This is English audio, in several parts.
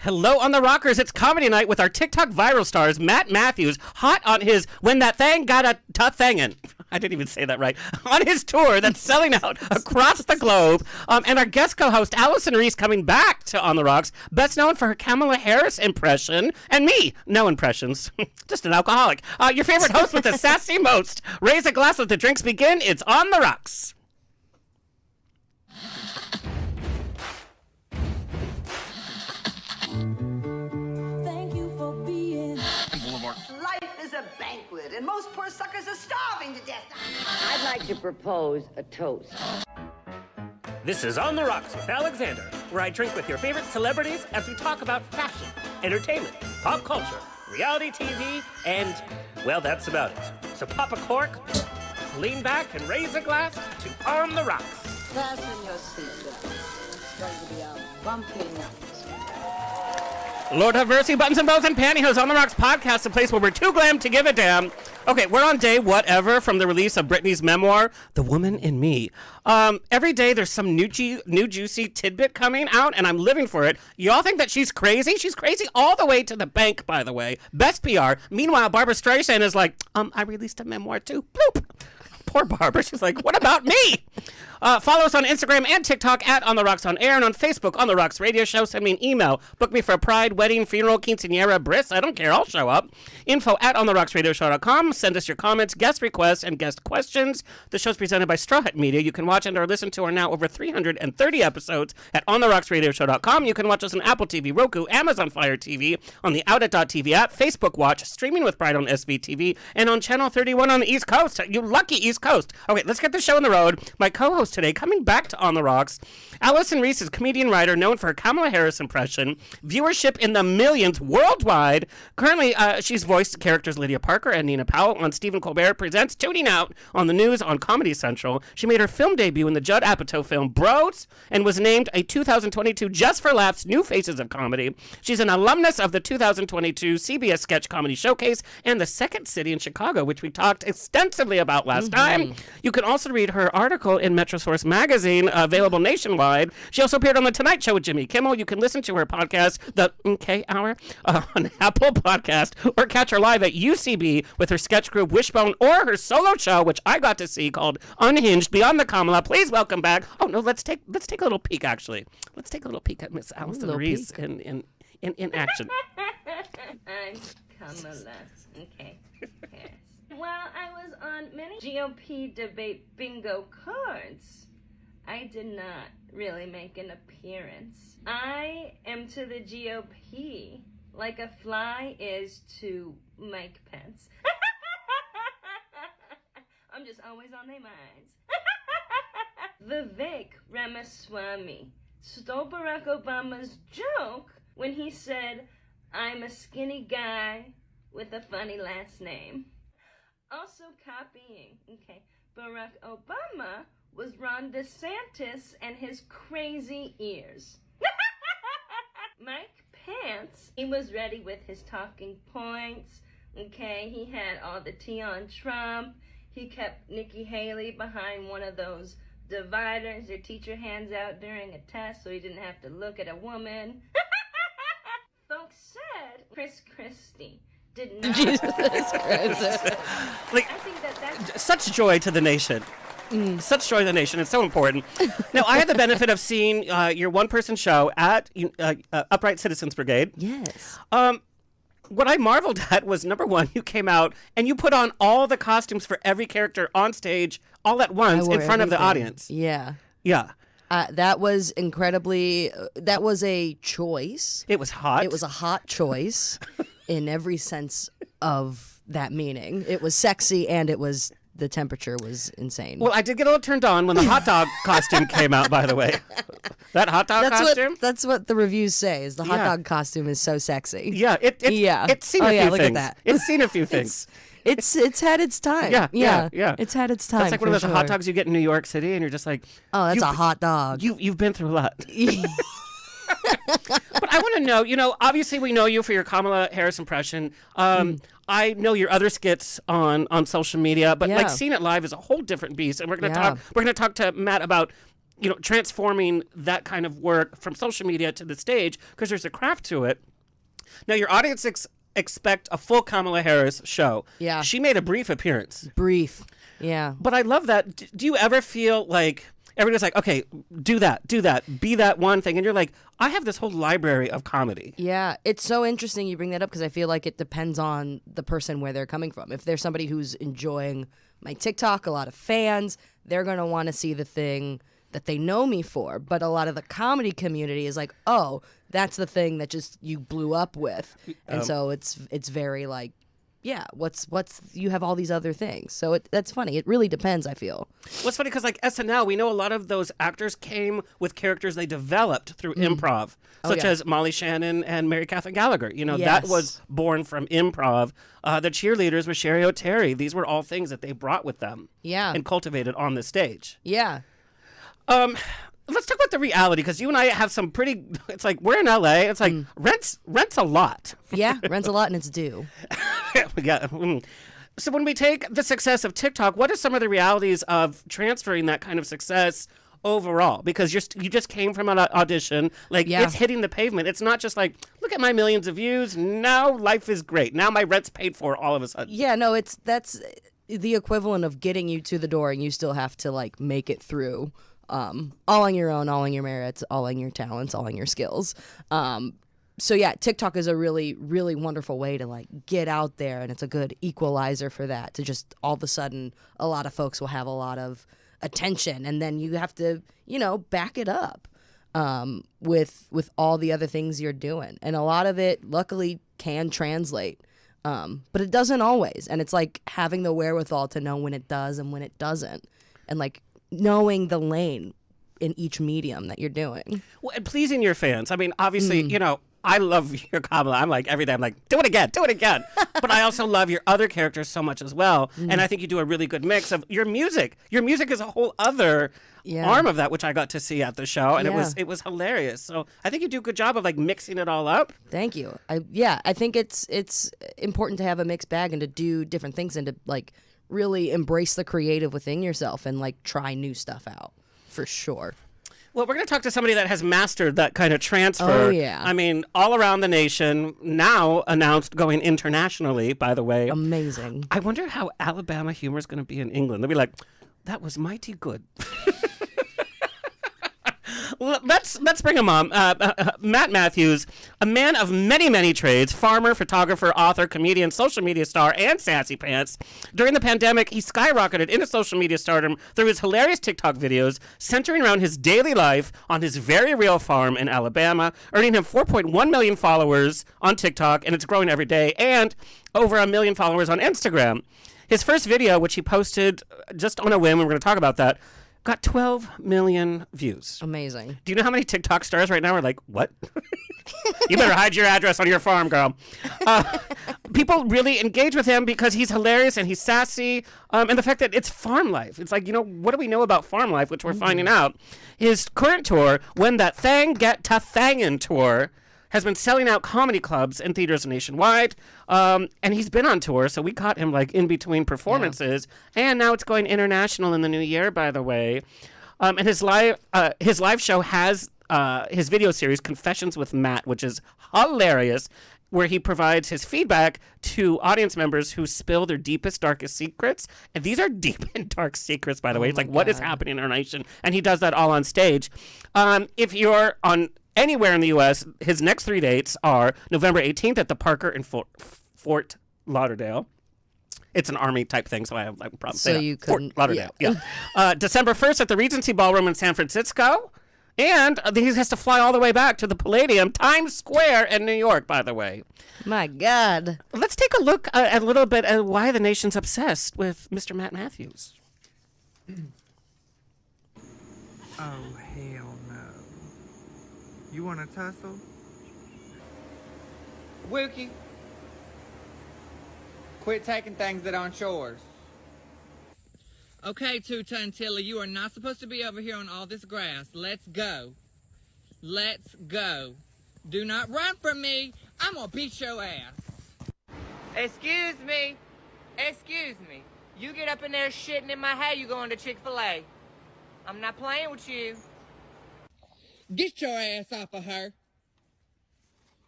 Hello on the Rockers. It's comedy night with our TikTok viral stars, Mathews, hot on his When That Thang Got a Thang'n. I didn't even say that right. On his tour that's selling out across the globe. And our guest co-host, Allison Reese, coming back to On the Rocks, best known for her Kamala Harris impression. And me, no impressions. Just an alcoholic. Your favorite host with the sassy most. Raise a glass as the drinks begin. It's On the Rocks. Banquet, and most poor suckers are starving to death. I'd like to propose a toast. This is On the Rocks with Alexander, where I drink with your favorite celebrities as we talk about fashion, entertainment, pop culture, reality TV, and, well, that's about it. So pop a cork, lean back, and raise a glass to On the Rocks. Fasten your seatbelt. It's going to be a bumpy night. Lord have mercy, buttons and bows and pantyhose. On the Rocks podcast, a place where we're too glam to give a damn. Okay, we're on day whatever from the release of Britney's memoir, The Woman in Me. Every day there's some new juicy tidbit coming out, and I'm living for it. Y'all think that she's crazy? She's crazy all the way to the bank, by the way. Best PR. Meanwhile, Barbara Streisand is like, I released a memoir too. Bloop. Poor Barbara. She's like, what about me? Follow us on Instagram and TikTok at On The Rocks On Air, and on Facebook, On The Rocks Radio Show. Send me an email. Book me for a pride, wedding, funeral, quinceañera, bris. I don't care. I'll show up. Info at OnTheRocksRadioShow.com. Send us your comments, guest requests, and guest questions. The show's presented by Straw Hat Media. You can watch and or listen to our now over 330 episodes at OnTheRocksRadioShow.com. You can watch us on Apple TV, Roku, Amazon Fire TV, on the Outlet.tv app, Facebook Watch, streaming with Pride on SVTV, and on Channel 31 on the East Coast. You lucky East Coast. Okay, let's get the show on the road. My co-host today, coming back to On the Rocks, Allison Reese is a comedian writer known for her Kamala Harris impression, viewership in the millions worldwide. Currently, she's voiced characters Lydia Parker and Nina Powell on Stephen Colbert Presents, tuning out on the news on Comedy Central. She made her film debut in the Judd Apatow film Bros and was named a 2022 Just for Laughs New Faces of Comedy. She's an alumnus of the 2022 CBS Sketch Comedy Showcase and the Second City in Chicago, which we talked extensively about last time. You can also read her article in Metrosource magazine, available nationwide. She also appeared on The Tonight Show with Jimmy Kimmel. You can listen to her podcast, The MK Hour, on Apple Podcast, or catch her live at UCB with her sketch group Wishbone, or her solo show, which I got to see, called Unhinged, Beyond the Kamala. Please welcome back. Oh no, let's take a little peek. Actually, let's take a little peek at Miss Allison Reese in action. I'm Kamala. Okay. Yes. While I was on many GOP debate bingo cards, I did not really make an appearance. I am to the GOP like a fly is to Mike Pence. I'm just always on their minds. Vivek Ramaswamy stole Barack Obama's joke when he said, I'm a skinny guy with a funny last name. Also copying, Barack Obama was Ron DeSantis and his crazy ears. Mike Pence, he was ready with his talking points, he had all the tea on Trump. He kept Nikki Haley behind one of those dividers your teacher hands out during a test so he didn't have to look at a woman. Folks said Chris Christie did not. Jesus Christ. Like, I think that's such joy to the nation. Such joy to the nation. It's so important. Now, I had the benefit of seeing your one-person show at Upright Citizens Brigade. Yes. What I marveled at was, number one, you came out and you put on all the costumes for every character on stage all at once in front of the audience. Yeah. Yeah. That was incredibly, that was a choice. It was hot. It was a hot choice in every sense of that meaning. It was sexy and the temperature was insane. Well, I did get a little turned on when the hot dog costume came out, by the way. That hot dog costume? That's what the reviews say, is the hot dog costume is so sexy. Yeah. It's seen a few things. Look at that. It's seen a few things. It's had its time. Yeah. It's had its time. That's like one of those hot dogs you get in New York City, and you're just like, oh, that's a hot dog. You've been through a lot. But I want to know, obviously we know you for your Kamala Harris impression. I know your other skits on social media, but like seeing it live is a whole different beast. And we're gonna talk to Matt about transforming that kind of work from social media to the stage because there's a craft to it. Now, your audience expect a full Kamala Harris show. Yeah. She made a brief appearance. Brief. Yeah. But I love that. Do you ever feel like everybody's like, okay, do that, be that one thing? And you're like, I have this whole library of comedy. Yeah. It's so interesting you bring that up because I feel like it depends on the person where they're coming from. If there's somebody who's enjoying my TikTok, a lot of fans, they're going to want to see the thing that they know me for. But a lot of the comedy community is like, oh, that's the thing that just you blew up with. And so it's very like, yeah, what's you have all these other things. So that's funny. It really depends, I feel. What's funny, because like SNL, we know a lot of those actors came with characters they developed through improv, such as Molly Shannon and Mary Catherine Gallagher. That was born from improv. The cheerleaders with Sherry O'Terry. These were all things that they brought with them and cultivated on the stage. Yeah. Let's talk about the reality, because you and I have some pretty, it's like, we're in LA. It's like, rent's a lot. Yeah, rent's a lot and it's due. So when we take the success of TikTok, what are some of the realities of transferring that kind of success overall? Because you just came from an audition. It's hitting the pavement. It's not just like, look at my millions of views. Now life is great. Now my rent's paid for all of a sudden. Yeah, no, that's the equivalent of getting you to the door and you still have to like make it through. All on your own, all on your merits, all on your talents, all on your skills. So yeah, TikTok is a really, really wonderful way to like get out there, and it's a good equalizer for that. To just all of a sudden, a lot of folks will have a lot of attention, and then you have to, back it up with all the other things you're doing, and a lot of it, luckily, can translate. But it doesn't always, and it's like having the wherewithal to know when it does and when it doesn't, and like knowing the lane in each medium that you're doing. Well, and pleasing your fans. I mean, obviously, I love your Kamala. I'm like, every day I'm like, do it again. But I also love your other characters so much as well. And I think you do a really good mix of your music. Your music is a whole other arm of that, which I got to see at the show. And it was hilarious. So I think you do a good job of like mixing it all up. Thank you. I think it's important to have a mixed bag and to do different things and to like really embrace the creative within yourself and like try new stuff out for sure. Well, we're going to talk to somebody that has mastered that kind of transfer. Oh, yeah. I mean, all around the nation, now announced going internationally, by the way. Amazing. I wonder how Alabama humor is going to be in England. They'll be like, that was mighty good. Let's bring him on. Matt Mathews, a man of many, many trades, farmer, photographer, author, comedian, social media star, and sassy pants. During the pandemic, he skyrocketed into social media stardom through his hilarious TikTok videos centering around his daily life on his very real farm in Alabama, earning him 4.1 million followers on TikTok, and it's growing every day, and over 1 million followers on Instagram. His first video, which he posted just on a whim, and we're going to talk about that, got 12 million views. Amazing. Do you know how many TikTok stars right now are like, what? You better hide your address on your farm, girl. People really engage with him because he's hilarious and he's sassy. And the fact that it's farm life. It's like, what do we know about farm life, which we're finding out? His current tour, When That Thang Get to Thang'n tour, has been selling out comedy clubs and theaters nationwide. And he's been on tour, so we caught him like in between performances. Yeah. And now it's going international in the new year, by the way. And his live show has his video series, Confessions with Matt, which is hilarious, where he provides his feedback to audience members who spill their deepest, darkest secrets. And these are deep and dark secrets, by the way. It's like, what is happening in our nation? And he does that all on stage. If you're on anywhere in the U.S., his next 3 dates are November 18th at the Parker in Fort Lauderdale. It's an army type thing, so I have like problems. So you couldn't. Fort Lauderdale, yeah. December 1st at the Regency Ballroom in San Francisco. And he has to fly all the way back to the Palladium, Times Square in New York, by the way. My God. Let's take a look at a little bit at why the nation's obsessed with Mr. Matt Mathews. Oh, hell no. You want to tussle? Wookie, quit taking things that aren't yours. Okay, Two-Ton Tilly, you are not supposed to be over here on all this grass. Let's go. Let's go. Do not run from me. I'm gonna beat your ass. Excuse me. Excuse me. You get up in there shitting in my hay, you going to Chick-fil-A. I'm not playing with you. Get your ass off of her.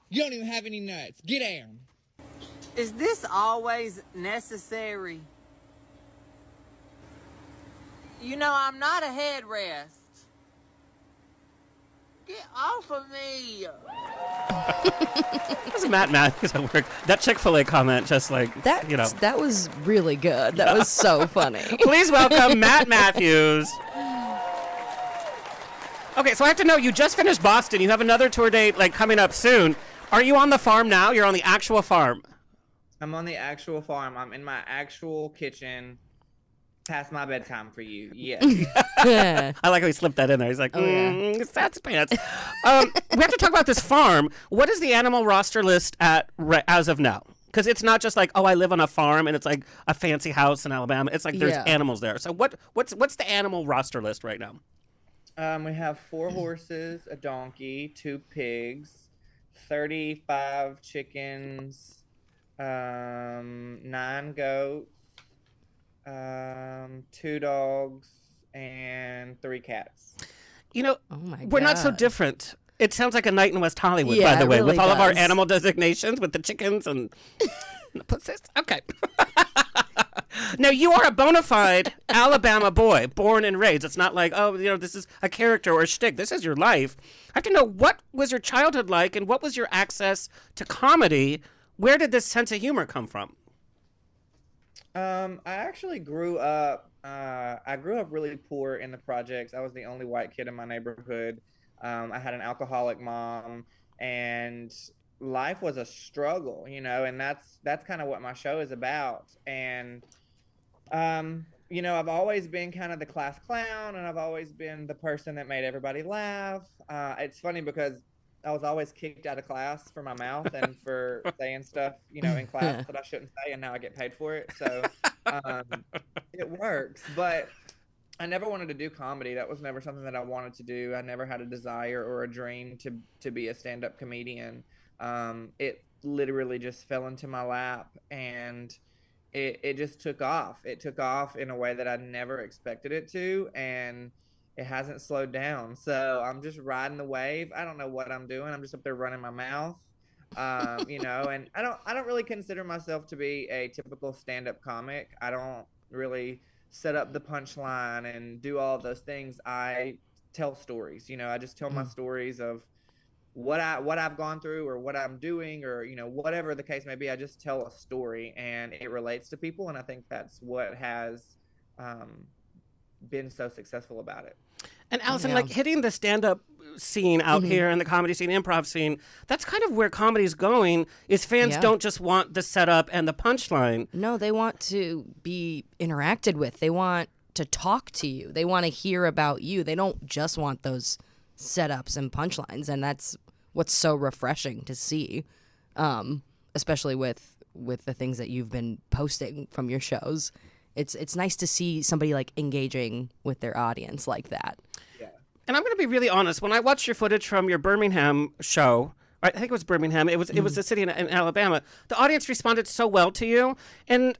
You don't even have any nuts. Get down. Is this always necessary? You know, I'm not a headrest. Get off of me. This is Matt Mathews at work. That Chick-fil-A comment, just like, That you know. that was really good. That was so funny. Please welcome Matt Mathews. Okay, so I have to know, you just finished Boston. You have another tour date like coming up soon. Are you on the farm now? You're on the actual farm. I'm on the actual farm. I'm in my actual kitchen. Past my bedtime for you. Yes. I like how he slipped that in there. He's like, that's pants. We have to talk about this farm. What is the animal roster list at as of now? Because it's not just like, oh, I live on a farm and it's like a fancy house in Alabama. It's like there's animals there. So what's the animal roster list right now? We have 4 horses, a donkey, 2 pigs, 35 chickens, 9 goats, 2 dogs, and 3 cats. You know, Oh my we're not so God. different. It sounds like a night in West Hollywood, Yeah, by the it way, really with all of our does. animal designations, with the chickens and the pussies. Okay. Now, you are a bona fide Alabama boy, born and raised. It's not like, oh, you know, this is a character or a shtick. This is your life. I have to know, what was your childhood like, and what was your access to comedy? Where did this sense of humor come from? I actually grew up. I grew up really poor in the projects. I was the only white kid in my neighborhood. I had an alcoholic mom, and life was a struggle, you know. And that's kind of what my show is about. And you know, I've always been kind of the class clown, and I've always been the person that made everybody laugh. It's funny because I was always kicked out of class for my mouth and for saying stuff, you know, in class that I shouldn't say, and now I get paid for it. So it works. But I never wanted to do comedy. That was never something that I wanted to do. I never had a desire or a dream to be a stand-up comedian. It literally just fell into my lap, and it just took off. It took off in a way that I never expected it to, and it hasn't slowed down. So I'm just riding the wave. I don't know what I'm doing. I'm just up there running my mouth, you know. And I don't really consider myself to be a typical stand-up comic. I don't really set up the punchline and do all those things. I tell stories. You know, I just tell my stories of what I've gone through, or what I'm doing, or, you know, whatever the case may be. I just tell a story, and it relates to people, and I think that's what has been so successful about it. And Allison, like hitting the stand-up scene out here and the comedy scene, improv scene, that's kind of where comedy's going, is fans don't just want the setup and the punchline. No, they want to be interacted with. They want to talk to you. They want to hear about you. They don't just want those setups and punchlines, and that's what's so refreshing to see, especially with the things that you've been posting from your shows. It's nice to see somebody like engaging with their audience like that. Yeah. And I'm going to be really honest. When I watched your footage from your Birmingham show, I think it was Birmingham. It was a city in Alabama. The audience responded so well to you. And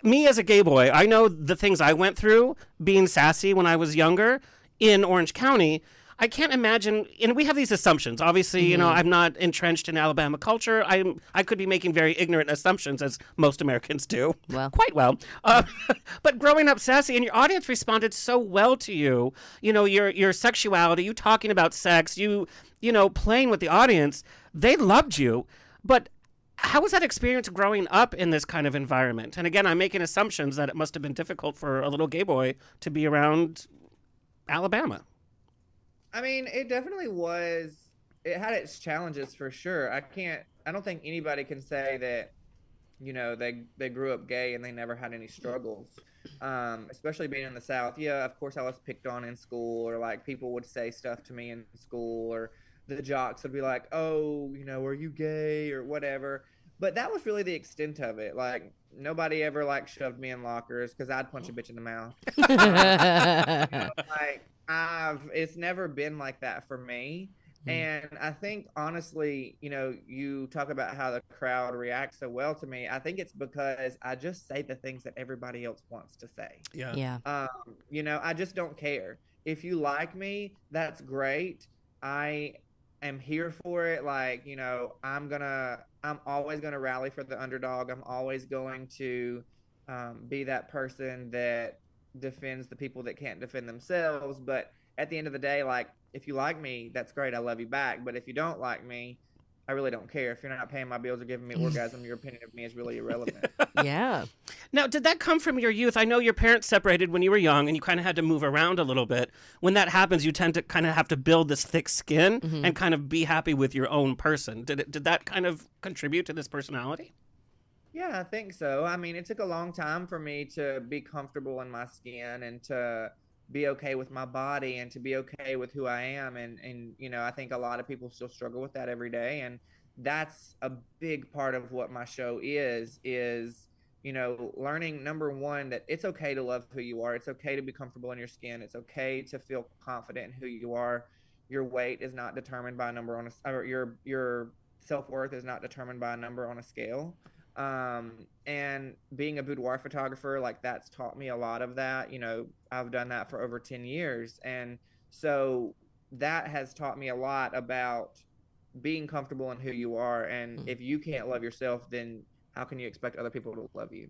me as a gay boy, I know the things I went through being sassy when I was younger in Orange County. I can't imagine, and we have these assumptions. Obviously, you know, I'm not entrenched in Alabama culture. I could be making very ignorant assumptions, as most Americans do. Well. Quite well. But growing up sassy, and your audience responded so well to you. You know, your sexuality, you talking about sex, you know, playing with the audience. They loved you. But how was that experience growing up in this kind of environment? And again, I'm making assumptions that it must have been difficult for a little gay boy to be around Alabama. I mean, it definitely was. It had its challenges for sure. I don't think anybody can say that, you know, they grew up gay and they never had any struggles. Especially being in the South. Yeah, of course I was picked on in school, or like people would say stuff to me in school, or the jocks would be like, oh, you know, are you gay or whatever. But that was really the extent of it. Like, nobody ever like shoved me in lockers because I'd punch a bitch in the mouth. You know, like, it's never been like that for me. And I think, honestly, you know, you talk about how the crowd reacts so well to me. I think it's because I just say the things that everybody else wants to say. Yeah. You know, I just don't care. If you like me, that's great. I am here for it. Like, I'm always gonna rally for the underdog. I'm always going to be that person that defends the people that can't defend themselves. But at the end of the day, like, if you like me, that's great. I love you back. But if you don't like me, I really don't care. If you're not paying my bills or giving me orgasm, your opinion of me is really irrelevant. Yeah. Now, did that come from your youth? I know your parents separated when you were young and you kind of had to move around a little bit. When that happens, you tend to kind of have to build this thick skin and kind of be happy with your own person. Did that kind of contribute to this personality? Yeah, I think so. I mean, it took a long time for me to be comfortable in my skin and to be okay with my body and to be okay with who I am. And I think a lot of people still struggle with that every day. And that's a big part of what my show is, learning, number one, that it's okay to love who you are. It's okay to be comfortable in your skin. It's okay to feel confident in who you are. Your weight is not determined by a number on or your self-worth is not determined by a number on a scale. And being a boudoir photographer, like, that's taught me a lot of that. I've done that for over 10 years. And so that has taught me a lot about being comfortable in who you are. And if you can't love yourself, then how can you expect other people to love you?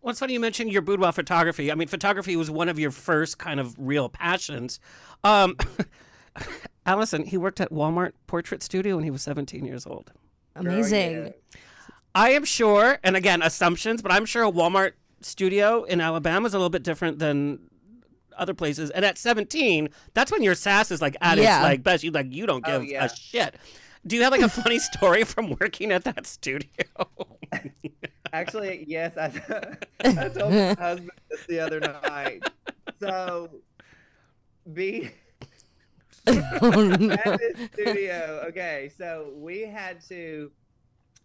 Well, it's funny you mentioned your boudoir photography. I mean, photography was one of your first kind of real passions. Allison, he worked at Walmart Portrait Studio when he was 17 years old. Amazing. Girl, yeah. I am sure, and again, assumptions, but I'm sure a Walmart studio in Alabama is a little bit different than other places. And at 17, that's when your sass is like at its like best. You don't give a shit. Do you have like a funny story from working at that studio? Actually, yes. I told my husband this the other night. So, at this studio, okay, so we had to,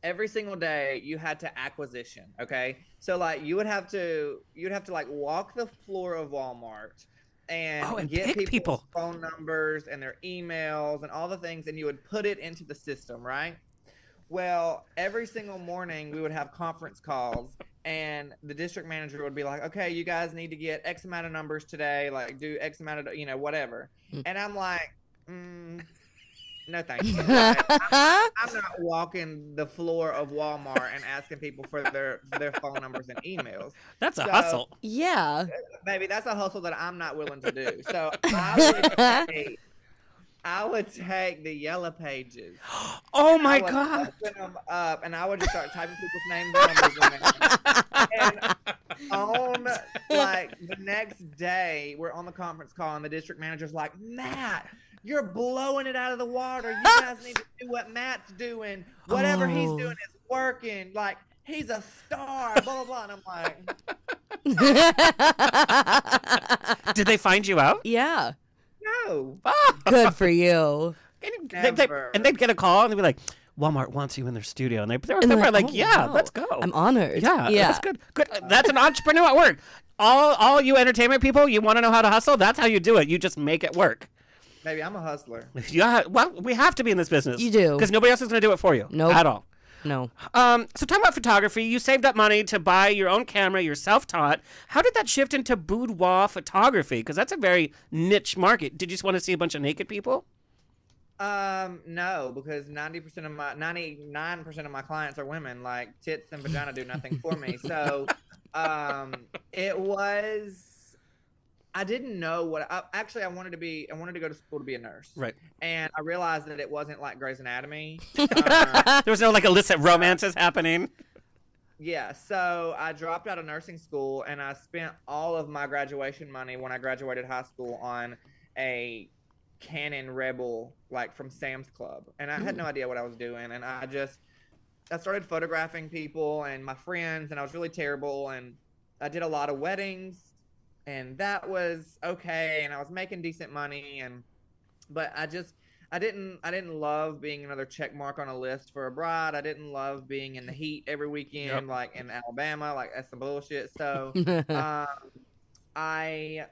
every single day you had to acquisition, okay? So, like, you'd have to like walk the floor of Walmart and get people's phone numbers and their emails and all the things, and you would put it into the system, right? Well, every single morning we would have conference calls, and the district manager would be like, okay, you guys need to get X amount of numbers today, like do X amount of, whatever. And I'm like, no, thank you. I'm not walking the floor of Walmart and asking people for their phone numbers and emails. That's a hustle. Yeah. Baby, that's a hustle that I'm not willing to do. So I would take the yellow pages. Oh my God. Open them up, and I would just start typing people's names and numbers in there. And on like the next day, we're on the conference call, and the district manager's like, Matt, you're blowing it out of the water. You guys need to do what Matt's doing. Whatever he's doing is working. Like, he's a star, blah, blah, blah. And I'm like, did they find you out? Yeah. no. Good for you. And they'd get a call and they'd be like, Walmart wants you in their studio. And they were like, yeah, wow. let's go. I'm honored. Yeah, that's good. Good. That's an entrepreneur at work. All you entertainment people, you want to know how to hustle? That's how you do it. You just make it work. Baby, I'm a hustler. Yeah, well, we have to be in this business. You do. Because nobody else is going to do it for you. Nope. At all. No. So talking about photography, you saved up money to buy your own camera. You're self-taught. How did that shift into boudoir photography? Because that's a very niche market. Did you just want to see a bunch of naked people? No, because 99% of my clients are women. Like, tits and vagina do nothing for me. So, I didn't know what I wanted to go to school to be a nurse. Right. And I realized that it wasn't like Grey's Anatomy. There was no like illicit romances happening. Yeah. So I dropped out of nursing school, and I spent all of my graduation money when I graduated high school on a Canon Rebel, like from Sam's Club. And I had no idea what I was doing. And I started photographing people and my friends, and I was really terrible. And I did a lot of weddings, and that was okay, and I was making decent money, but I didn't love being another check mark on a list for a bride. I didn't love being in the heat every weekend, like in Alabama, like that's some bullshit. So a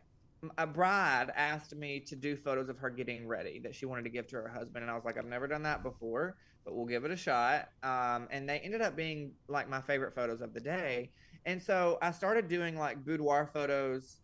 bride asked me to do photos of her getting ready that she wanted to give to her husband, and I was like, I've never done that before, but we'll give it a shot. And they ended up being like my favorite photos of the day. And so I started doing like boudoir photos.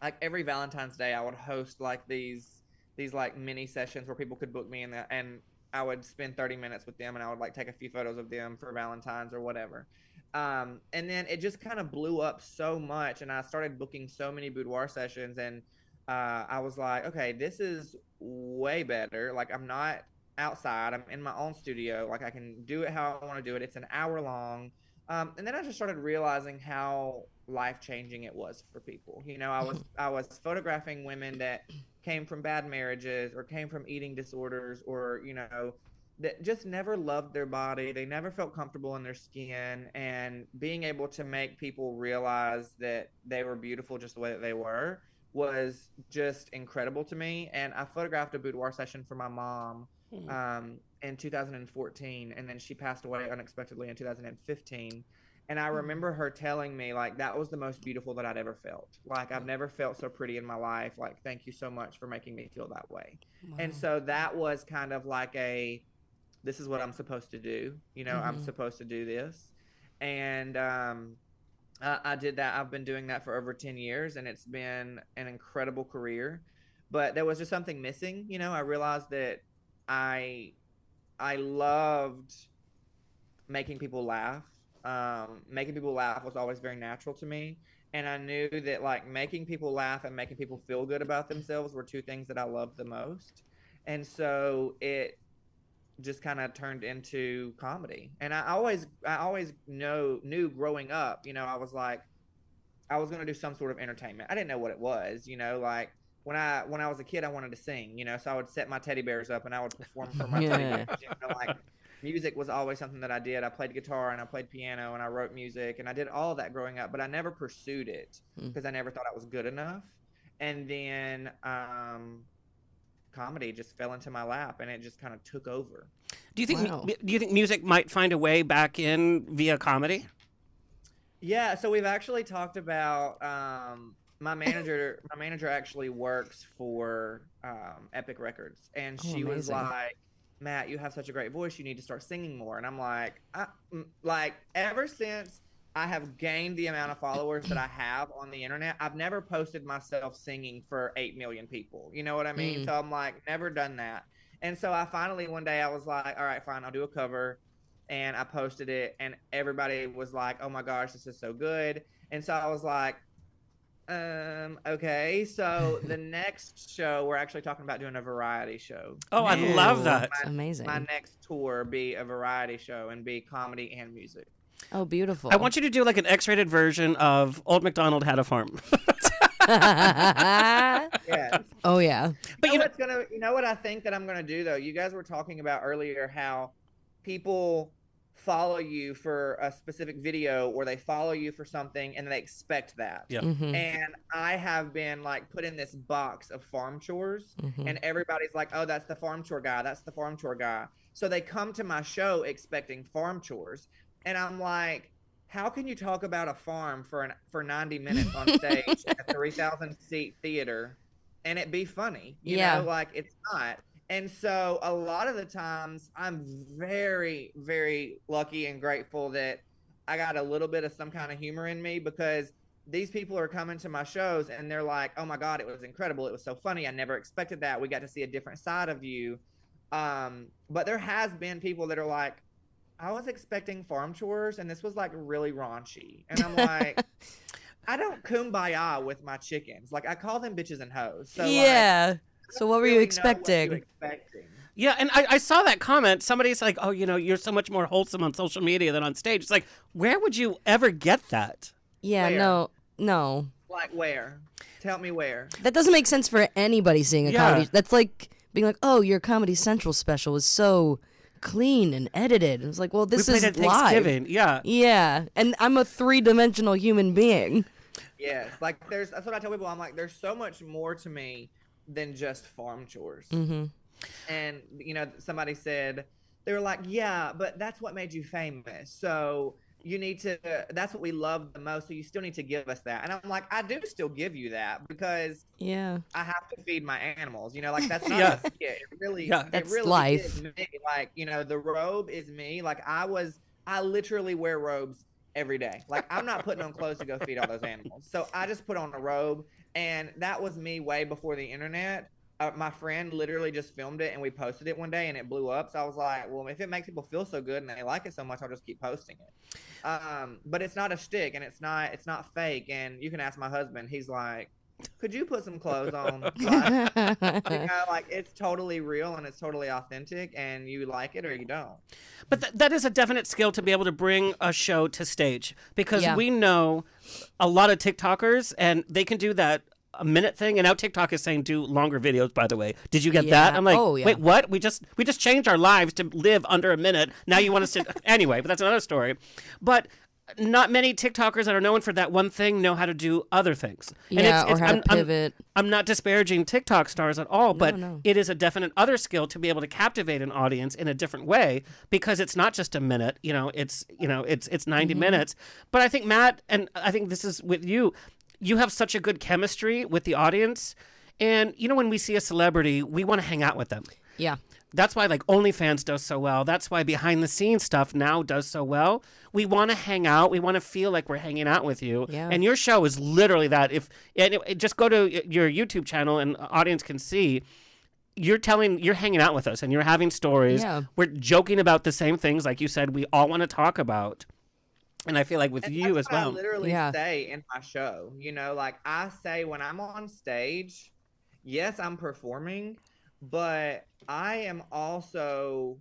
Like every Valentine's Day, I would host like these these like mini sessions where people could book me, and I would spend 30 minutes with them, and I would like take a few photos of them for Valentine's or whatever. And then it just kind of blew up so much, and I started booking so many boudoir sessions, and I was like, okay, this is way better. Like, I'm not outside, I'm in my own studio. Like, I can do it how I want to do it. It's an hour long. And then I just started realizing how life-changing it was for people. You know, I was photographing women that came from bad marriages or came from eating disorders, or, you know, that just never loved their body. They never felt comfortable in their skin, and being able to make people realize that they were beautiful just the way that they were was just incredible to me. And I photographed a boudoir session for my mom in 2014, and then she passed away unexpectedly in 2015. And I remember her telling me, like, that was the most beautiful that I'd ever felt. Like, I've never felt so pretty in my life. Like, thank you so much for making me feel that way. Wow. And so that was kind of like this is what I'm supposed to do. You know, I'm supposed to do this. And I did that. I've been doing that for over 10 years, and it's been an incredible career. But there was just something missing. You know, I realized that I loved making people laugh. Making people laugh was always very natural to me. And I knew that, like, making people laugh and making people feel good about themselves were two things that I loved the most. And so it just kind of turned into comedy. And I always knew growing up, you know, I was like, I was going to do some sort of entertainment. I didn't know what it was, you know, like when I was a kid, I wanted to sing, you know, so I would set my teddy bears up and I would perform for my teddy bears. You know, like, music was always something that I did. I played guitar and I played piano and I wrote music, and I did all that growing up, but I never pursued it because I never thought I was good enough. And then comedy just fell into my lap, and it just kind of took over. Do you think music might find a way back in via comedy? Yeah, so we've actually talked about my manager actually works for Epic Records, and she was like, Matt, you have such a great voice, you need to start singing more. And I'm like, ever since I have gained the amount of followers that I have on the internet, I've never posted myself singing for 8 million people. You know what I mean? So I'm like, never done that. And so I finally, one day I was like, all right, fine, I'll do a cover. And I posted it, and everybody was like, oh my gosh, this is so good. And so I was like, okay. So the next show, we're actually talking about doing a variety show. Oh, I love that. Amazing. My next tour be a variety show and be comedy and music. Oh, beautiful. I want you to do like an X-rated version of Old MacDonald Had a Farm. Yes. Oh, yeah. But you know what I think that I'm gonna do though? You guys were talking about earlier how people follow you for a specific video, or they follow you for something and they expect that. Yeah. And I have been like put in this box of farm chores, and everybody's like, oh, that's the farm chore guy, that's the farm chore guy. So they come to my show expecting farm chores, and I'm like, how can you talk about a farm for 90 minutes on stage at a 3,000 seat theater and it be funny? You know, like, it's not. And so a lot of the times I'm very, very lucky and grateful that I got a little bit of some kind of humor in me, because these people are coming to my shows and they're like, oh my God, it was incredible. It was so funny. I never expected that. We got to see a different side of you. But there has been people that are like, I was expecting farm chores and this was like really raunchy. And I'm like, I don't kumbaya with my chickens. Like, I call them bitches and hoes. So yeah. So what were you expecting? Yeah, and I saw that comment. Somebody's like, oh, you know, you're so much more wholesome on social media than on stage. It's like, where would you ever get that? Yeah, Where? no. Like, where? Tell me where. That doesn't make sense for anybody seeing a comedy. That's like being like, oh, your Comedy Central special is so clean and edited. It's like, well, this we is played at live. Thanksgiving. Yeah. Yeah, and I'm a 3-dimensional human being. Yes, like that's what I tell people. I'm like, there's so much more to me than just farm chores. And you know, somebody said, they were like, yeah, but that's what made you famous, so you need to, that's what we love the most, so you still need to give us that. And I'm like, I do still give you that, because I have to feed my animals, you know, like, that's not a skit. It really, that's it really life. is me. Like, you know, the robe is me. Like, I literally wear robes every day. Like, I'm not putting on clothes to go feed all those animals. So I just put on a robe, and that was me way before the internet. my friend literally just filmed it and we posted it one day and it blew up. So I was like, well, if it makes people feel so good and they like it so much, I'll just keep posting it. But it's not a shtick and it's not fake. And you can ask my husband. He's like, could you put some clothes on? Like it's totally real and it's totally authentic, and you like it or you don't. But that is a definite skill to be able to bring a show to stage, because Yeah. we know a lot of TikTokers and they can do that a minute thing, and now TikTok is saying do longer videos, by the way. Did you get that? Yeah. I'm like, Oh, yeah. wait, what? We just changed our lives to live under a minute. Now you want us to anyway, but that's another story. But not many TikTokers that are known for that one thing know how to do other things. Yeah, or how to pivot. I'm not disparaging TikTok stars at all, but no. it is a definite other skill to be able to captivate an audience in a different way, because it's not just a minute, it's 90 minutes. But I think Matt, and I think this is with you, you have such a good chemistry with the audience. And when we see a celebrity, we want to hang out with them. Yeah. That's why like OnlyFans does so well. That's why behind the scenes stuff now does so well. We want to hang out. We want to feel like we're hanging out with you. Yeah. And your show is literally that. Just go to your YouTube channel and audience can see you're hanging out with us and you're having stories. Yeah. We're joking about the same things, like you said, we all want to talk about. And I feel like with you as That's what well. I literally Yeah. say in my show. Like I say when I'm on stage, yes, I'm performing, but I am also.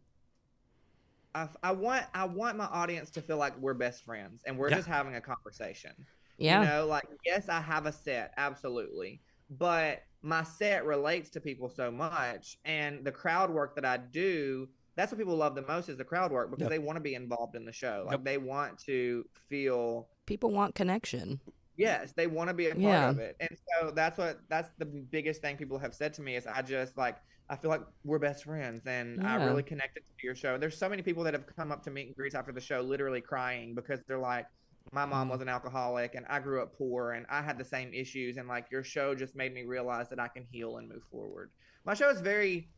I want my audience to feel like we're best friends and we're just having a conversation. Yeah. Like yes, I have a set, absolutely, but my set relates to people so much, and the crowd work that I do. That's what people love the most is the crowd work, because they want to be involved in the show. Like they want to feel. People want connection. Yes, they want to be a part of it. And so that's the biggest thing people have said to me is I feel like we're best friends, and I really connected to your show. There's so many people that have come up to meet and greets after the show literally crying because they're like, my mom was an alcoholic and I grew up poor and I had the same issues, and like your show just made me realize that I can heal and move forward. My show is very,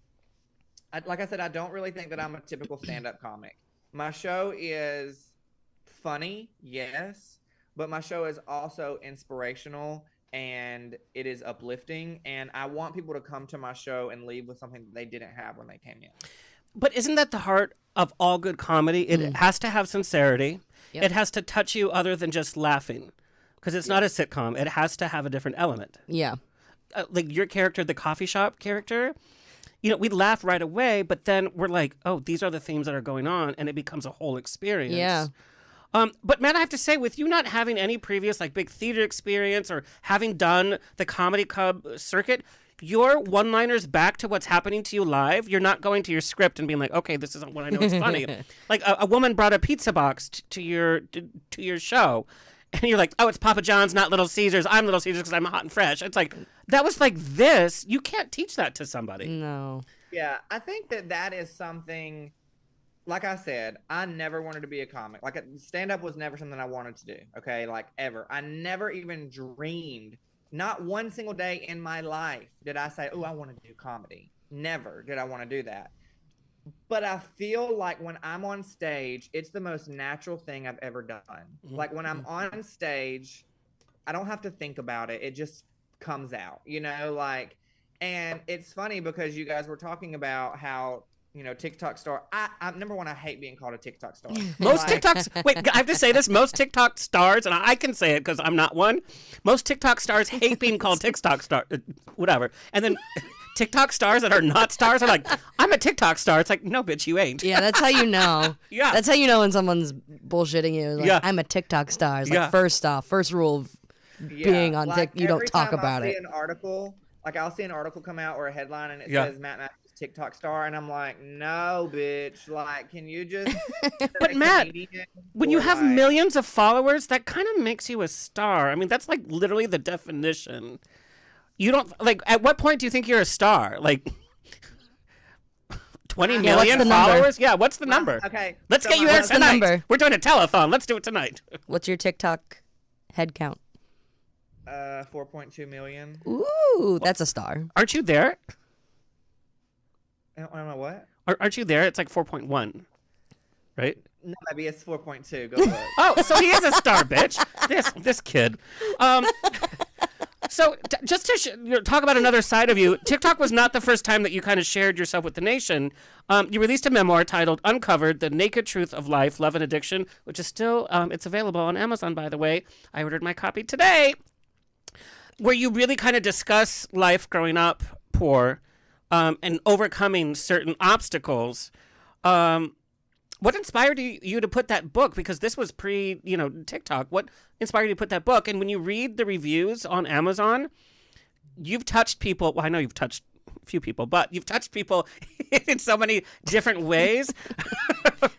like I said, I don't really think that I'm a typical stand-up comic. My show is funny, yes, but my show is also inspirational and it is uplifting, and I want people to come to my show and leave with something that they didn't have when they came in. But isn't that the heart of all good comedy? It has to have sincerity. Yep. It has to touch you other than just laughing, because it's not a sitcom. It has to have a different element. Yeah. Like your character, the coffee shop character, we laugh right away, but then we're like, oh, these are the themes that are going on, and it becomes a whole experience. Yeah. But Matt, I have to say, with you not having any previous like big theater experience or having done the comedy club circuit, your one-liners back to what's happening to you live. You're not going to your script and being like, okay, this isn't what I know it's funny. Like a woman brought a pizza box to your show, and you're like, oh, it's Papa John's, not Little Caesars. I'm Little Caesars because I'm hot and fresh. It's like, that was like this. You can't teach that to somebody. No. Yeah, I think that is something. Like I said, I never wanted to be a comic. Like stand-up was never something I wanted to do. Okay, like ever. I never even dreamed. Not one single day in my life did I say, oh, I want to do comedy. Never did I want to do that. But I feel like when I'm on stage, it's the most natural thing I've ever done. Mm-hmm. Like when I'm on stage, I don't have to think about it. It just comes out, and it's funny because you guys were talking about how, TikTok star. I number one, I hate being called a TikTok star. Most TikToks. Wait, I have to say this. Most TikTok stars, and I can say it because I'm not one. Most TikTok stars hate being called TikTok star. Whatever. And then TikTok stars that are not stars are like, I'm a TikTok star. It's like, no, bitch, you ain't. Yeah, that's how you know. Yeah. That's how you know when someone's bullshitting you. Like, I'm a TikTok star. It's like, first rule of being on TikTok, you don't talk about it. I'll see an article come out or a headline and it says Matt Mathews TikTok star, and I'm like, no, bitch. Like, can you just? But Matt, when you have millions of followers, that kind of makes you a star. I mean, that's like literally the definition. You don't like. At what point do you think you're a star? Like 20 million followers? Yeah. What's the number? Okay. Let's get you there tonight. Number? We're doing a telethon. Let's do it tonight. What's your TikTok head count? 4.2 million. Ooh, that's a star. Aren't you there? I don't know what. Aren't you there? It's like 4.1, right? No, maybe it's 4.2. Go look. Oh, so he is a star, bitch. This kid. So just to talk about another side of you, TikTok was not the first time that you kind of shared yourself with the nation. You released a memoir titled Uncovered, The Naked Truth of Life, Love and Addiction, which is still, it's available on Amazon, by the way. I ordered my copy today, where you really kind of discuss life growing up poor and overcoming certain obstacles. What inspired you to put that book? Because this was pre, TikTok. What inspired you to put that book? And when you read the reviews on Amazon, you've touched people. Well, I know you've touched a few people, but you've touched people in so many different ways.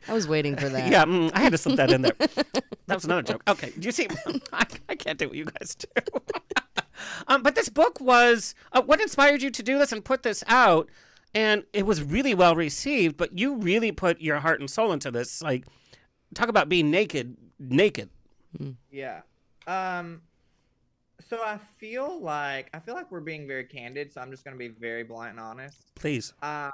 I was waiting for that. Yeah, I had to slip that in there. That was another joke. Okay, do you see? I can't do what you guys do. But this book was, what inspired you to do this and put this out? And it was really well received, but you really put your heart and soul into this. Like, talk about being naked. Yeah. So I feel like we're being very candid, so I'm just going to be very blunt and honest. Please. I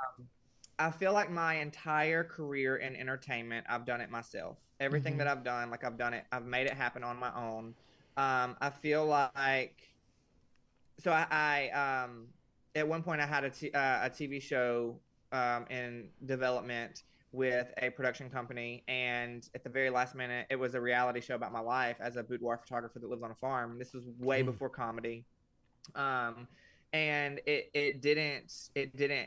feel like my entire career in entertainment, I've done it myself. Everything that I've done, like I've made it happen on my own. I feel like, so I at one point I had a TV show in development with a production company, and at the very last minute, it was a reality show about my life as a boudoir photographer that lives on a farm. This was way before comedy, and it didn't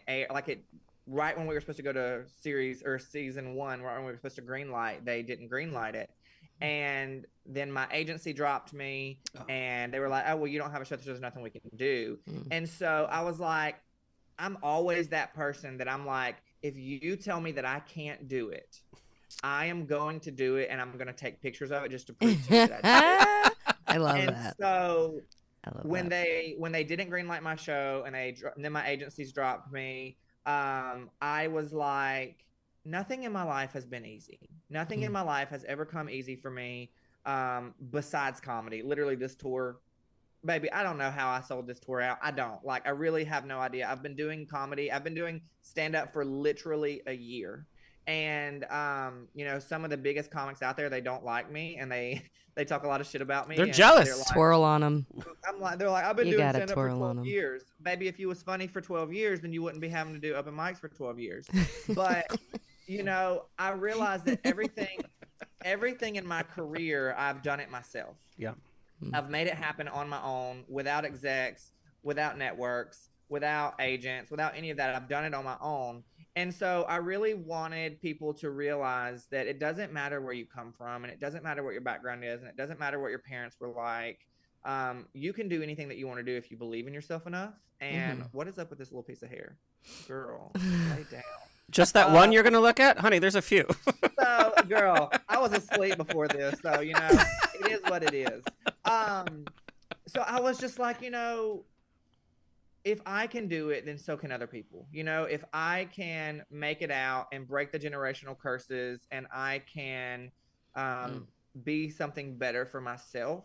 air, like it right when we were supposed to go to season 1, right when we were supposed to greenlight, they didn't greenlight it. And then my agency dropped me, and they were like, oh, well, you don't have a show, so there's nothing we can do. And so I was like, I'm always that person that I'm like, if you tell me that I can't do it, I am going to do it, and I'm going to take pictures of it just to prove to you that I did it. I love and that. So when they didn't greenlight my show, and then my agencies dropped me, I was like, nothing in my life has been easy. Nothing in my life has ever come easy for me, besides comedy. Literally, this tour, baby, I don't know how I sold this tour out. I don't. Like, I really have no idea. I've been doing comedy. I've been doing stand-up for literally a year. And, some of the biggest comics out there, they don't like me, and they talk a lot of shit about me. They're jealous. Like, twirl on them. They're like, I've been doing stand-up for twirl on 12 them. years. Maybe if you was funny for 12 years, then you wouldn't be having to do open mics for 12 years. But, I realized that everything in my career, I've done it myself. Yeah. I've made it happen on my own, without execs, without networks, without agents, without any of that. I've done it on my own. And so I really wanted people to realize that it doesn't matter where you come from, and it doesn't matter what your background is, and it doesn't matter what your parents were like. You can do anything that you want to do if you believe in yourself enough. And what is up with this little piece of hair? Girl, lay down. Just that one you're going to look at? Honey, there's a few. So, girl, I was asleep before this, so, it is what it is. So I was just like, if I can do it, then so can other people. If I can make it out and break the generational curses, and I can be something better for myself,